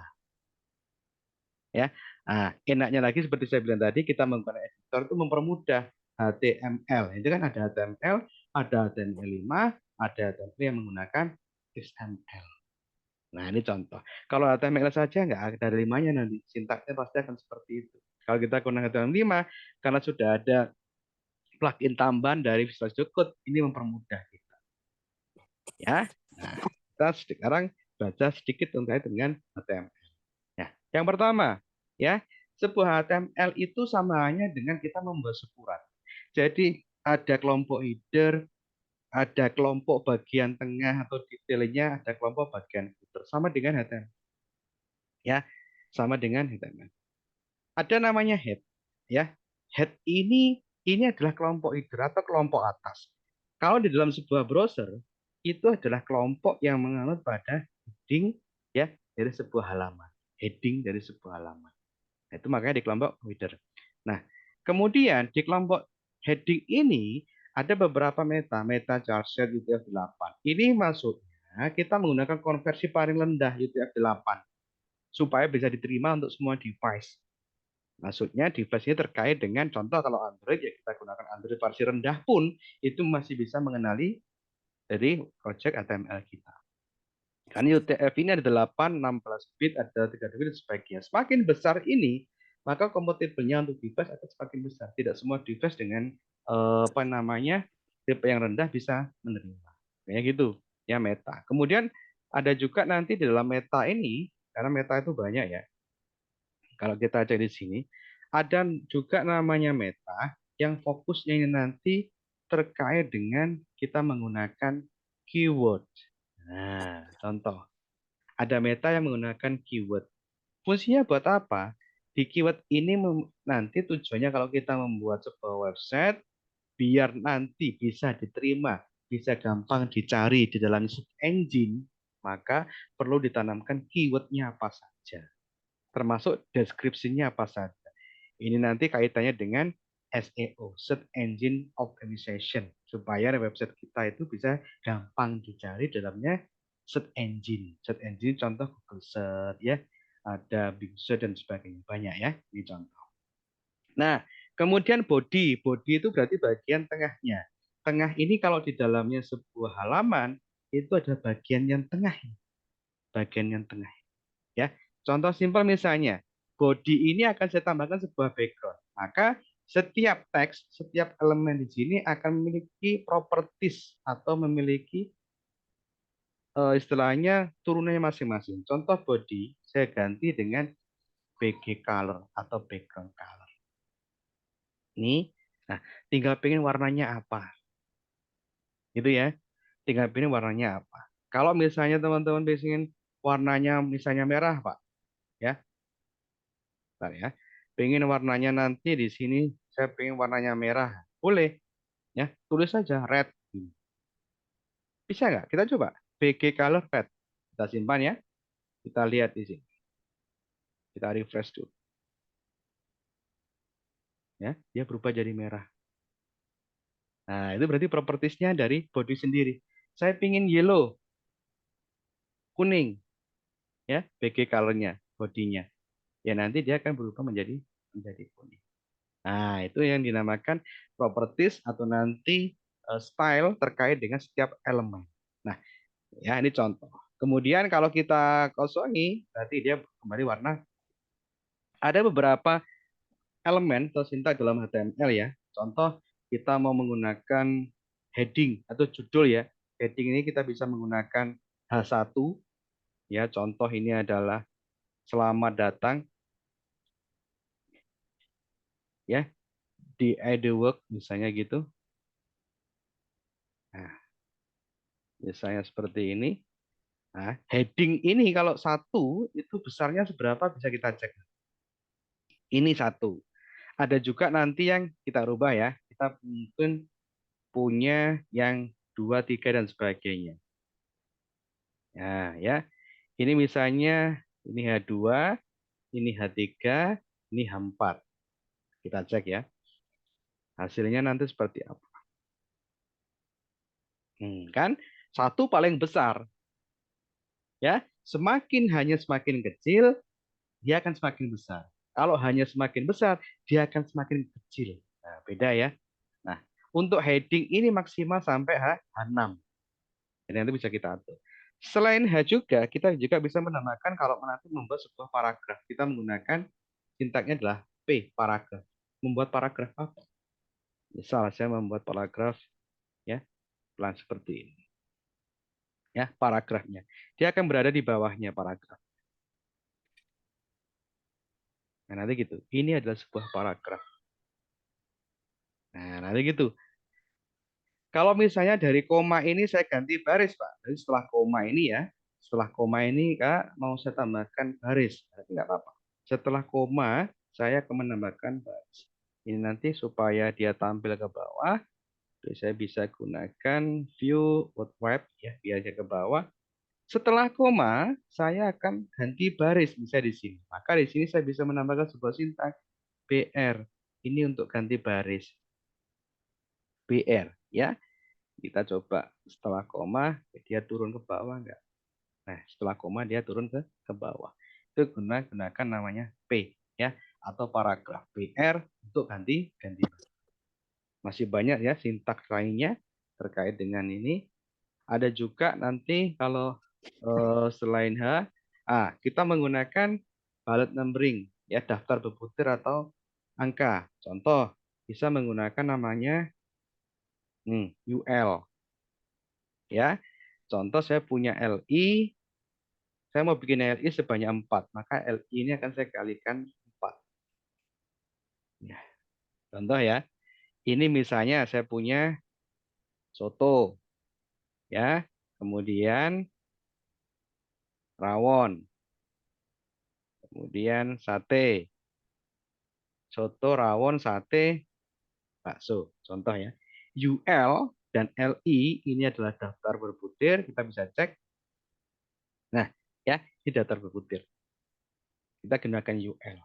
Ya. Nah, enaknya lagi seperti saya bilang tadi, kita menggunakan editor itu mempermudah HTML. Itu kan ada HTML, ada HTML5, ada HTML yang menggunakan XML. Nah, ini contoh. Kalau HTML saja nggak ada limanya nanti. Sintaksnya pasti akan seperti itu. Kalau kita gunakan HTML5, karena sudah ada plugin tambahan dari Visual Studio Code, ini mempermudah kita. Ya, nah, kita sekarang baca sedikit terkait dengan HTML. Ya, yang pertama, ya, sebuah HTML itu sama halnya dengan kita membuat sepurat. Jadi ada kelompok header, ada kelompok bagian tengah atau detailnya, ada kelompok bagian footer. Sama dengan HTML. Ya, sama dengan HTML. Ada namanya head. Ya, head ini adalah kelompok header atau kelompok atas. Kalau di dalam sebuah browser itu adalah kelompok yang menganut pada heading ya dari sebuah halaman, heading dari sebuah halaman. Nah, itu makanya di kelompok header. Nah, kemudian di kelompok heading ini ada beberapa meta charset UTF-8. Ini maksudnya kita menggunakan konversi paling rendah UTF-8 supaya bisa diterima untuk semua device. Maksudnya device ini terkait dengan contoh kalau Android ya kita gunakan Android versi rendah pun itu masih bisa mengenali dari project HTML kita. Karena UTF ini ada 8, 16 bit, ada 3 bit dan sebagainya. Semakin besar ini, maka kompatibelnya untuk device akan semakin besar. Tidak semua device dengan apa namanya tipe yang rendah bisa menerima. Kayak gitu, ya meta. Kemudian ada juga nanti di dalam meta ini, karena meta itu banyak ya. Kalau kita cek di sini, ada juga namanya meta yang fokusnya ini nanti terkait dengan kita menggunakan keyword. Nah, contoh. Ada meta yang menggunakan keyword. Fungsinya buat apa? Di keyword ini nanti tujuannya kalau kita membuat sebuah website, biar nanti bisa diterima, bisa gampang dicari di dalam search engine, maka perlu ditanamkan keywordnya apa saja. Termasuk deskripsinya apa saja. Ini nanti kaitannya dengan SEO, Search Engine Optimization, supaya website kita itu bisa gampang dicari dalamnya search engine. Search engine contoh Google Search ya, ada Bing Search dan sebagainya. Banyak ya, ini contoh. Nah, kemudian body. Body itu berarti bagian tengahnya. Tengah ini kalau di dalamnya sebuah halaman, itu ada bagian yang tengah. Bagian yang tengah. Ya, contoh simpel misalnya, body ini akan saya tambahkan sebuah background. Maka setiap teks, setiap elemen di sini akan memiliki properties atau memiliki istilahnya turunannya masing-masing. Contoh body, saya ganti dengan BG color atau background color. Ini, nah tinggal pengen warnanya apa. Gitu ya. Tinggal pilih warnanya apa. Kalau misalnya teman-teman pengen warnanya misalnya merah, Pak, ya. Bentar ya. Pengen warnanya nanti di sini saya pengen warnanya merah. Boleh, ya. Tulis saja red. Bisa nggak? Kita coba. BG color red. Kita simpan ya. Kita lihat di sini. Kita refresh dulu. Ya, dia berubah jadi merah. Nah, itu berarti propertiesnya dari body sendiri. Saya pingin yellow, kuning, ya, BG colornya, bodinya. Ya nanti dia akan berubah menjadi kuning. Nah, itu yang dinamakan properties atau nanti style terkait dengan setiap elemen. Nah, ya ini contoh. Kemudian kalau kita kosongi, berarti dia kembali warna. Ada beberapa elemen atau sintak dalam HTML ya. Contoh, kita mau menggunakan heading atau judul ya. Heading ini kita bisa menggunakan H1 ya. Contoh ini adalah selamat datang ya di Work misalnya gitu. Nah, misalnya seperti ini. Nah, heading ini kalau satu itu besarnya seberapa bisa kita cek. Ini satu. Ada juga nanti yang kita rubah ya. Kita mungkin punya yang dua, tiga dan sebagainya. Nah, ya. Ini misalnya ini H2, ini H3, ini H4. Kita cek ya. Hasilnya nanti seperti apa. Kan satu paling besar ya. Semakin kecil, dia akan semakin besar. Kalau hanya semakin besar, dia akan semakin kecil. Nah, beda ya. Nah, untuk heading ini maksimal sampai H6. Jadi nanti bisa kita atur. Selain H juga, kita juga bisa menambahkan kalau nanti membuat sebuah paragraf. Kita menggunakan sintaknya adalah P, paragraf. Membuat paragraf apa? Misal saya membuat paragraf ya, pelan seperti ini. Ya, paragrafnya. Dia akan berada di bawahnya paragraf. Nah, nanti gitu. Ini adalah sebuah paragraf. Nah, nanti gitu. Kalau misalnya dari koma ini saya ganti baris, Pak. Jadi setelah koma ini ya, setelah koma ini Kak mau saya tambahkan baris. Berarti nggak apa-apa. Setelah koma, saya akan menambahkan baris. Ini nanti supaya dia tampil ke bawah, jadi saya bisa gunakan view web ya, biar dia ke bawah. Setelah koma, saya akan ganti baris misalnya di sini. Maka di sini saya bisa menambahkan sebuah sintak BR. Ini untuk ganti baris. BR ya. Kita coba setelah koma dia turun ke bawah enggak? Nah, setelah koma dia turun ke bawah. Itu gunakan namanya P ya atau paragraf PR untuk ganti ganti. Masih banyak ya sintaks lainnya terkait dengan ini. Ada juga nanti kalau selain H, kita menggunakan bullet numbering ya daftar berputar atau angka. Contoh bisa menggunakan namanya UL ya. Contoh saya punya LI, saya mau bikin LI sebanyak 4, maka LI ini akan saya kalikan 4. Ya, contoh ya, ini misalnya saya punya soto, ya, kemudian rawon, kemudian sate, soto, rawon, sate, bakso. Contoh ya, UL dan LI ini adalah daftar berbutir, kita bisa cek. Nah, ya, ini daftar berbutir. Kita gunakan UL.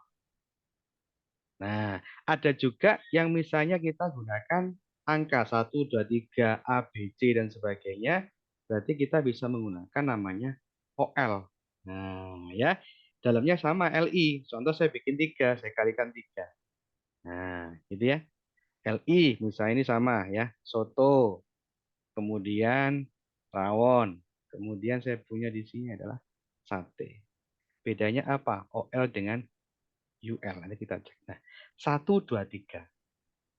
Nah, ada juga yang misalnya kita gunakan angka 1, 2, 3, A, B, C, dan sebagainya. Berarti kita bisa menggunakan namanya OL. Nah, ya, dalamnya sama LI. Contoh saya bikin 3, saya kalikan 3. Nah, gitu ya. LI, misalnya ini sama ya. Soto, kemudian rawon. Kemudian saya punya di sini adalah sate. Bedanya apa? OL dengan UL. Nanti kita cek. Nah, 1, 2, 3.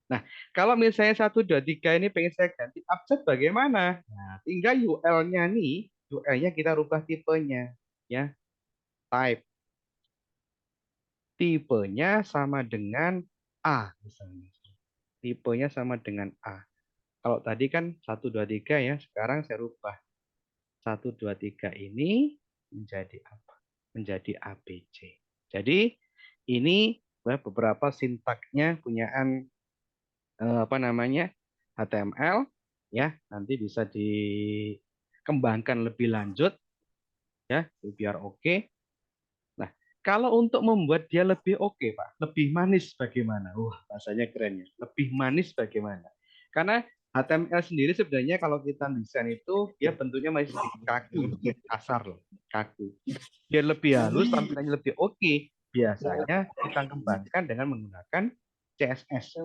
Nah, kalau misalnya 1, 2, 3 ini pengen saya ganti abjad bagaimana? Nah, tinggal UL-nya nih, UL-nya kita rubah tipenya. Ya, type. Tipenya sama dengan A misalnya. Tipenya sama dengan A. Kalau tadi kan 1, 2, 3 ya, sekarang saya rubah. 1, 2, 3 ini menjadi apa? Menjadi ABC. Jadi ini beberapa sintaknya punyaan apa namanya HTML ya, nanti bisa dikembangkan lebih lanjut ya biar oke. Nah, kalau untuk membuat dia lebih oke, Pak, lebih manis bagaimana? Wah, bahasanya keren ya. Lebih manis bagaimana? Karena HTML sendiri sebenarnya kalau kita desain itu dia bentuknya masih sedikit kaku loh, kasar loh, kaku. Biar lebih halus, tampilannya lebih oke, biasanya kita kembangkan dengan menggunakan CSS.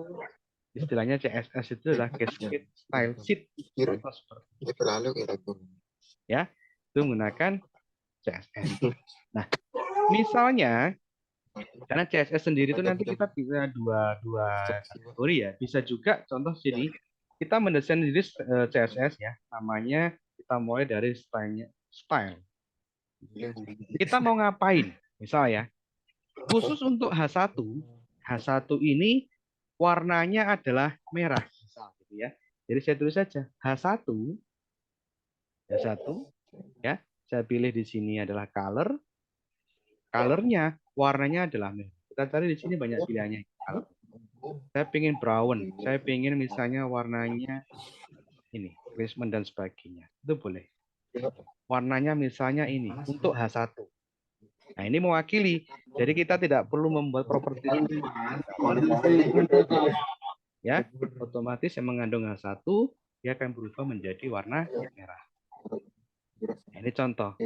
Istilahnya CSS itu adalah Cascade Style Sheet atau seperti itu. Ya, itu menggunakan CSS. Nah, misalnya karena CSS sendiri itu nanti kita bisa dua kategori ya. Bisa juga contoh sini kita mendesain sendiri CSS ya. Namanya kita mulai dari style. Kita mau ngapain? Misal ya, khusus untuk H1 ini warnanya adalah merah. Misal gitu ya. Jadi saya tulis saja H1 ya. Saya pilih di sini adalah color. Colornya warnanya adalah merah. Kita cari di sini banyak pilihannya. Color. Saya pengen brown, saya pengen misalnya warnanya ini, placement dan sebagainya. Itu boleh. Warnanya misalnya ini, untuk H1. Nah, ini mewakili. Jadi kita tidak perlu membuat properti sendiri. Ya, otomatis yang mengandung H1, dia akan berubah menjadi warna merah. Nah, ini contoh.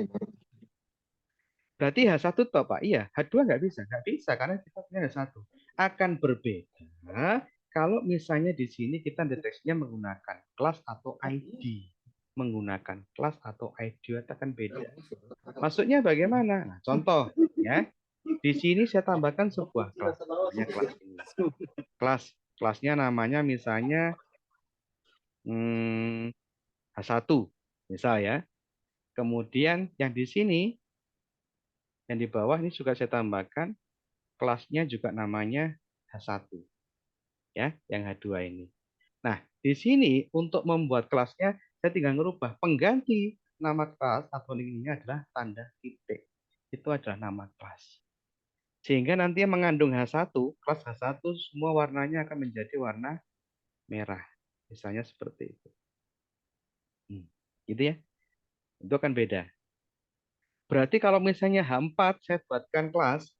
Berarti H1 toh, Pak? Iya, H2 nggak bisa. Nggak bisa, karena kita punya H1. Akan berbeda kalau misalnya di sini kita deteksinya menggunakan kelas atau ID. Menggunakan kelas atau ID itu akan beda. Maksudnya bagaimana? Nah, contoh, ya. Di sini saya tambahkan sebuah kelas. Namanya kelas ini. Kelasnya namanya misalnya H1. Misal ya. Kemudian yang di sini, yang di bawah ini juga saya tambahkan kelasnya juga namanya H1 ya, yang H2 ini. Nah, di sini untuk membuat kelasnya saya tinggal merubah pengganti nama kelas atau ini adalah tanda titik. Itu adalah nama kelas. Sehingga nanti yang mengandung H1, kelas H1 semua warnanya akan menjadi warna merah. Misalnya seperti itu. Gitu ya. Itu akan beda. Berarti kalau misalnya H4 saya buatkan kelas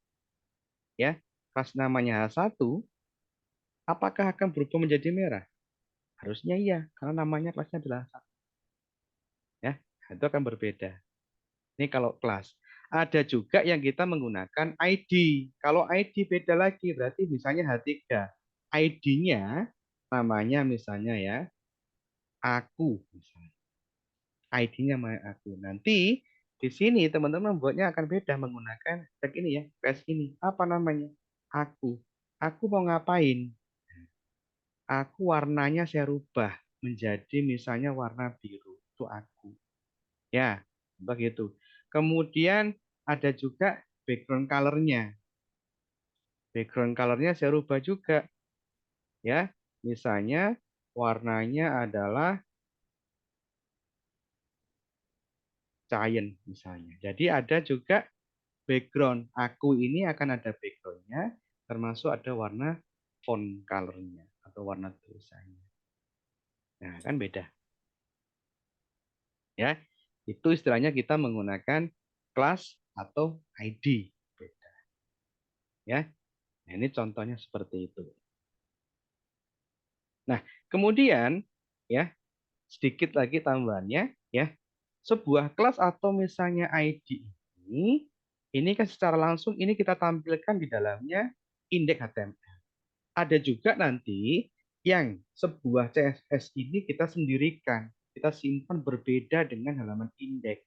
ya, kelas namanya H1, apakah akan berubah menjadi merah? Harusnya iya, karena namanya kelasnya adalah H1. Ya, itu akan berbeda. Ini kalau kelas. Ada juga yang kita menggunakan ID. Kalau ID beda lagi, berarti misalnya H3. ID-nya namanya misalnya ya, aku. ID-nya aku. Nanti di sini teman-teman membuatnya akan beda menggunakan tag ini ya, class ini. Apa namanya? Aku. Aku mau ngapain? Aku warnanya saya rubah menjadi misalnya warna biru. Itu aku. Ya, begitu. Kemudian ada juga background color-nya. Background color-nya saya rubah juga. Ya, misalnya warnanya adalah cyan misalnya. Jadi ada juga background. Aku ini akan ada background-nya, termasuk ada warna font color-nya atau warna tulisannya. Nah, kan beda. Ya, itu istilahnya kita menggunakan kelas atau ID. Beda. Ya, nah, ini contohnya seperti itu. Nah, kemudian ya sedikit lagi tambahannya ya. Sebuah kelas atau misalnya ID ini kan secara langsung ini kita tampilkan di dalamnya indeks HTML. Ada juga nanti yang sebuah CSS ini kita sendirikan, kita simpan berbeda dengan halaman indeks.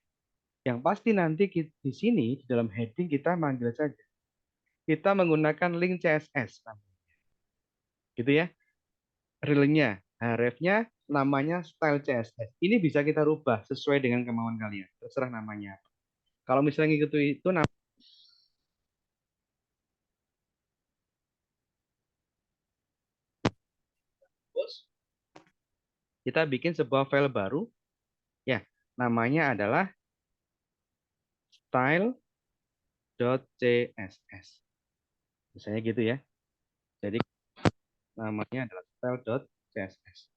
Yang pasti nanti di sini di dalam heading kita manggil saja kita menggunakan link CSS, gitu ya. Realnya, href-nya namanya style CSS. Ini bisa kita rubah sesuai dengan kemauan kalian, terserah namanya. Kalau misalnya ngikutin itu, kita bikin sebuah file baru, ya, namanya adalah style.css. Misalnya gitu ya. Jadi namanya adalah style.css.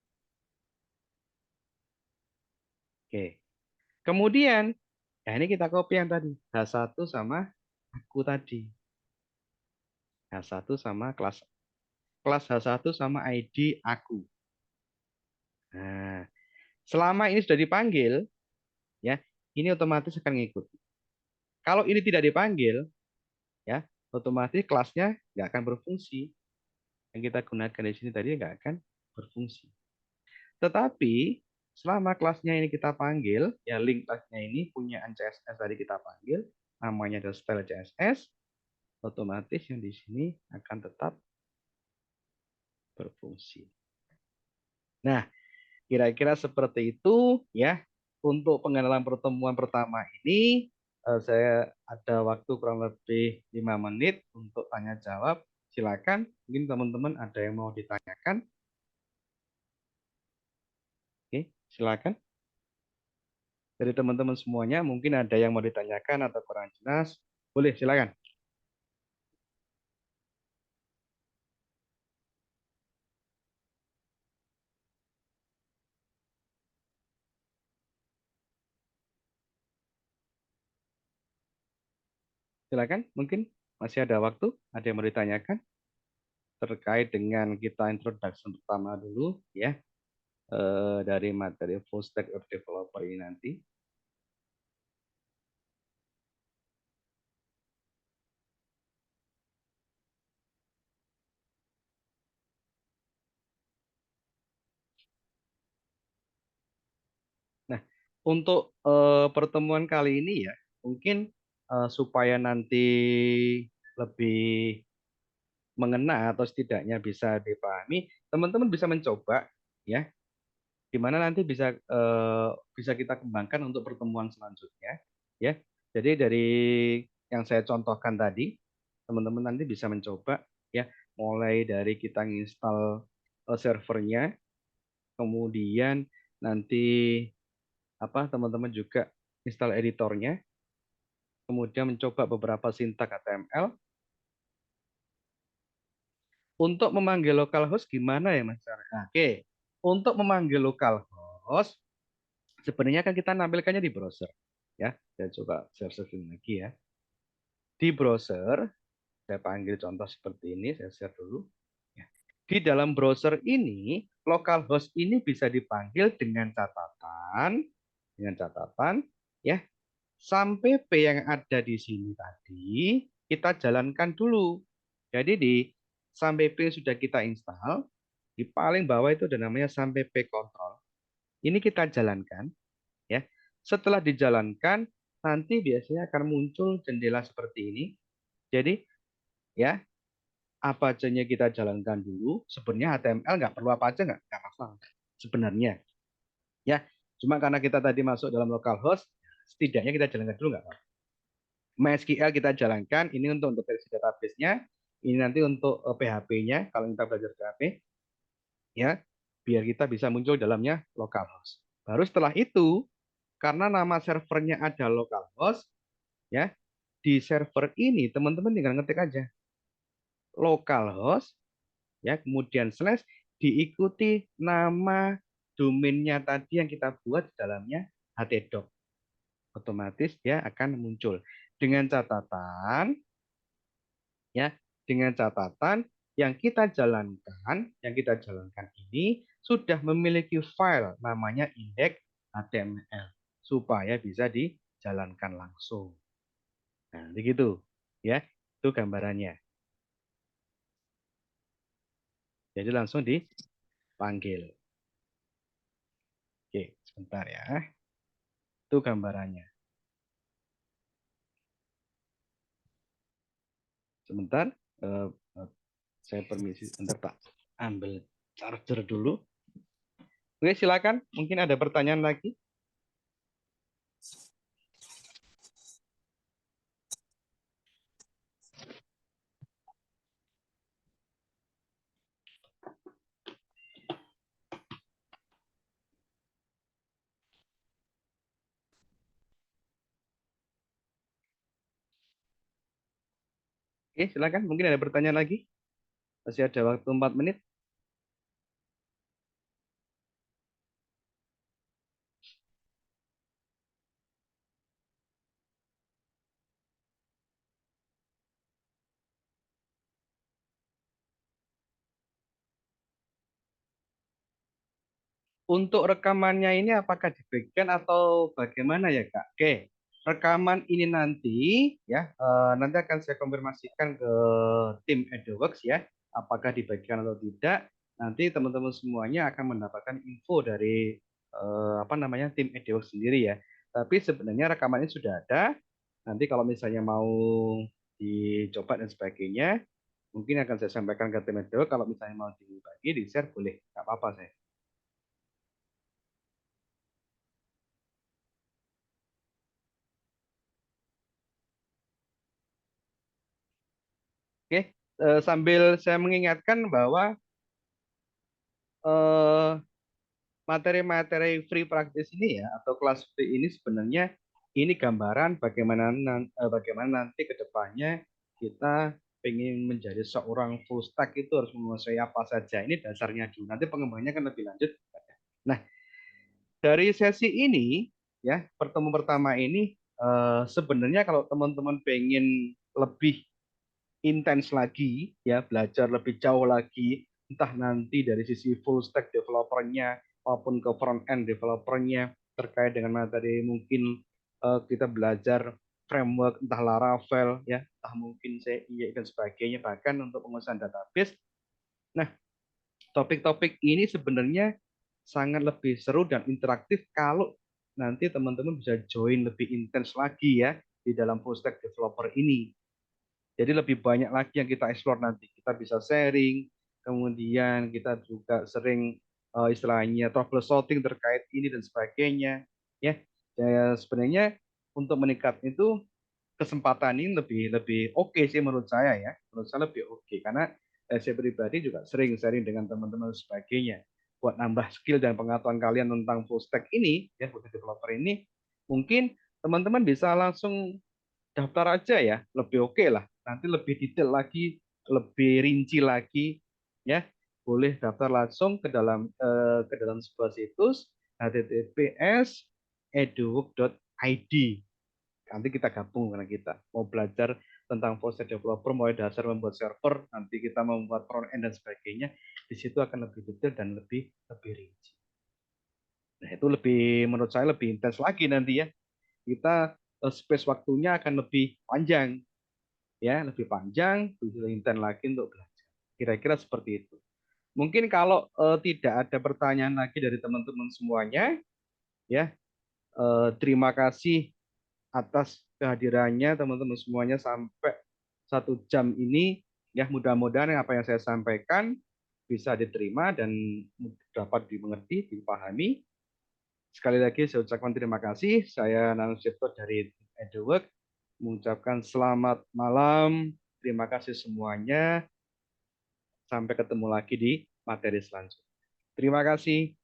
Oke. Kemudian, ya ini kita copy yang tadi. H1 sama aku tadi. H1 sama kelas H1 sama ID aku. Nah, selama ini sudah dipanggil, ya, ini otomatis akan ngikut. Kalau ini tidak dipanggil, ya, otomatis kelasnya nggak akan berfungsi. Yang kita gunakan di sini tadi nggak akan berfungsi. Tetapi selama kelasnya ini kita panggil, ya link kelasnya ini punya CSS tadi kita panggil, namanya adalah style CSS, otomatis yang di sini akan tetap berfungsi. Nah, kira-kira seperti itu ya. Untuk pengenalan pertemuan pertama ini, saya ada waktu kurang lebih 5 menit untuk tanya jawab. Silakan, mungkin teman-teman ada yang mau ditanyakan. Oke, silakan. Dari teman-teman semuanya, mungkin ada yang mau ditanyakan atau kurang jelas. Boleh, silakan. Silakan, mungkin masih ada waktu. Ada yang mau ditanyakan terkait dengan kita introduction pertama dulu ya, dari materi full stack web developer ini nanti. Nah, untuk pertemuan kali ini ya, mungkin supaya nanti lebih mengena atau setidaknya bisa dipahami, teman-teman bisa mencoba ya, di mana nanti bisa kita kembangkan untuk pertemuan selanjutnya ya. Jadi dari yang saya contohkan tadi, teman-teman nanti bisa mencoba ya, mulai dari kita nginstal servernya, kemudian nanti apa teman-teman juga install editornya, kemudian mencoba beberapa sintak HTML. Untuk memanggil localhost gimana ya Mas? Nah, oke, untuk memanggil localhost sebenarnya kan kita nampilkannya di browser ya. Saya coba share lagi ya. Di browser, saya panggil contoh seperti ini, saya share dulu. Ya. Di dalam browser ini, localhost ini bisa dipanggil dengan catatan, ya, sampai P yang ada di sini tadi kita jalankan dulu. Jadi di sampai P sudah kita install, di paling bawah itu ada namanya sampai P control. Ini kita jalankan, ya. Setelah dijalankan, nanti biasanya akan muncul jendela seperti ini. Jadi ya, apa aja kita jalankan dulu. Sebenarnya HTML nggak perlu apa aja nggak masalah sebenarnya. Ya, cuma karena kita tadi masuk dalam localhost, setidaknya kita jalankan dulu nggak apa-apa. MySQL kita jalankan, ini untuk versi database-nya, ini nanti untuk PHP-nya, kalau kita belajar PHP, ya, biar kita bisa muncul dalamnya localhost. Baru setelah itu, karena nama servernya ada localhost, ya, di server ini teman-teman tinggal ngetik aja localhost, ya, kemudian slash, diikuti nama domainnya tadi yang kita buat di dalamnya htdoc. Otomatis dia akan muncul dengan catatan, ya, dengan catatan yang kita jalankan ini sudah memiliki file namanya index.html supaya bisa dijalankan langsung. Nah, begitu ya. Itu gambarannya. Jadi langsung dipanggil. Oke, sebentar ya. Itu gambarannya. Sebentar, eh, saya permisi, sebentar Pak. Ambil charger dulu. Oke, silakan. Mungkin ada pertanyaan lagi. Oke, silakan. Mungkin ada pertanyaan lagi. Masih ada waktu 4 menit. Untuk rekamannya ini apakah dibagikan atau bagaimana ya Kak? Oke, rekaman ini nanti ya nanti akan saya konfirmasikan ke tim EduWorks ya, apakah dibagikan atau tidak. Nanti teman-teman semuanya akan mendapatkan info dari apa namanya tim EduWorks sendiri ya. Tapi sebenarnya rekaman ini sudah ada. Nanti kalau misalnya mau dicoba dan sebagainya, mungkin akan saya sampaikan ke tim EduWorks. Kalau misalnya mau dibagi, di-share boleh, nggak apa-apa saya. Oke, sambil saya mengingatkan bahwa eh, materi-materi free practice ini ya atau kelas free ini sebenarnya ini gambaran bagaimana nanti ke depannya kita pengen menjadi seorang full stack itu harus menguasai apa saja. Ini dasarnya dulu. Nanti pengembangannya kan lebih lanjut. Nah, dari sesi ini ya pertemuan pertama ini sebenarnya kalau teman-teman pengen lebih intens lagi ya belajar lebih jauh lagi entah nanti dari sisi full stack developernya maupun ke front end developernya terkait dengan materi mungkin kita belajar framework entah Laravel ya entah mungkin CI dan sebagainya bahkan untuk pengurusan database. Nah, topik-topik ini sebenarnya sangat lebih seru dan interaktif kalau nanti teman-teman bisa join lebih intens lagi ya di dalam full stack developer ini. Jadi lebih banyak lagi yang kita explore nanti. Kita bisa sharing, kemudian kita juga sering istilahnya troubleshooting terkait ini dan sebagainya. Ya, sebenarnya untuk meningkat itu kesempatan ini lebih lebih oke sih menurut saya ya. Menurut saya lebih oke karena saya pribadi juga sering sharing dengan teman-teman dan sebagainya buat nambah skill dan pengetahuan kalian tentang full stack ini ya, full stack developer ini. Mungkin teman-teman bisa langsung daftar aja ya, lebih oke lah. Nanti lebih detail lagi, lebih rinci lagi, ya. Boleh daftar langsung ke dalam sebuah situs https eduwork.id. Nanti kita gabung karena kita mau belajar tentang full stack developer, mulai dasar membuat server, nanti kita membuat front end dan sebagainya. Di situ akan lebih detail dan lebih lebih rinci. Nah, itu lebih menurut saya lebih intens lagi nanti ya. Kita space waktunya akan lebih panjang ya lebih panjang, lebih intens lagi untuk belajar. Kira-kira seperti itu. Mungkin kalau tidak ada pertanyaan lagi dari teman-teman semuanya, ya terima kasih atas kehadirannya teman-teman semuanya sampai 1 jam ini. Ya mudah-mudahan apa yang saya sampaikan bisa diterima dan dapat dimengerti, dipahami. Sekali lagi saya ucapkan terima kasih. Saya Nanus Cipto dari EduWork mengucapkan selamat malam. Terima kasih semuanya. Sampai ketemu lagi di materi selanjutnya. Terima kasih.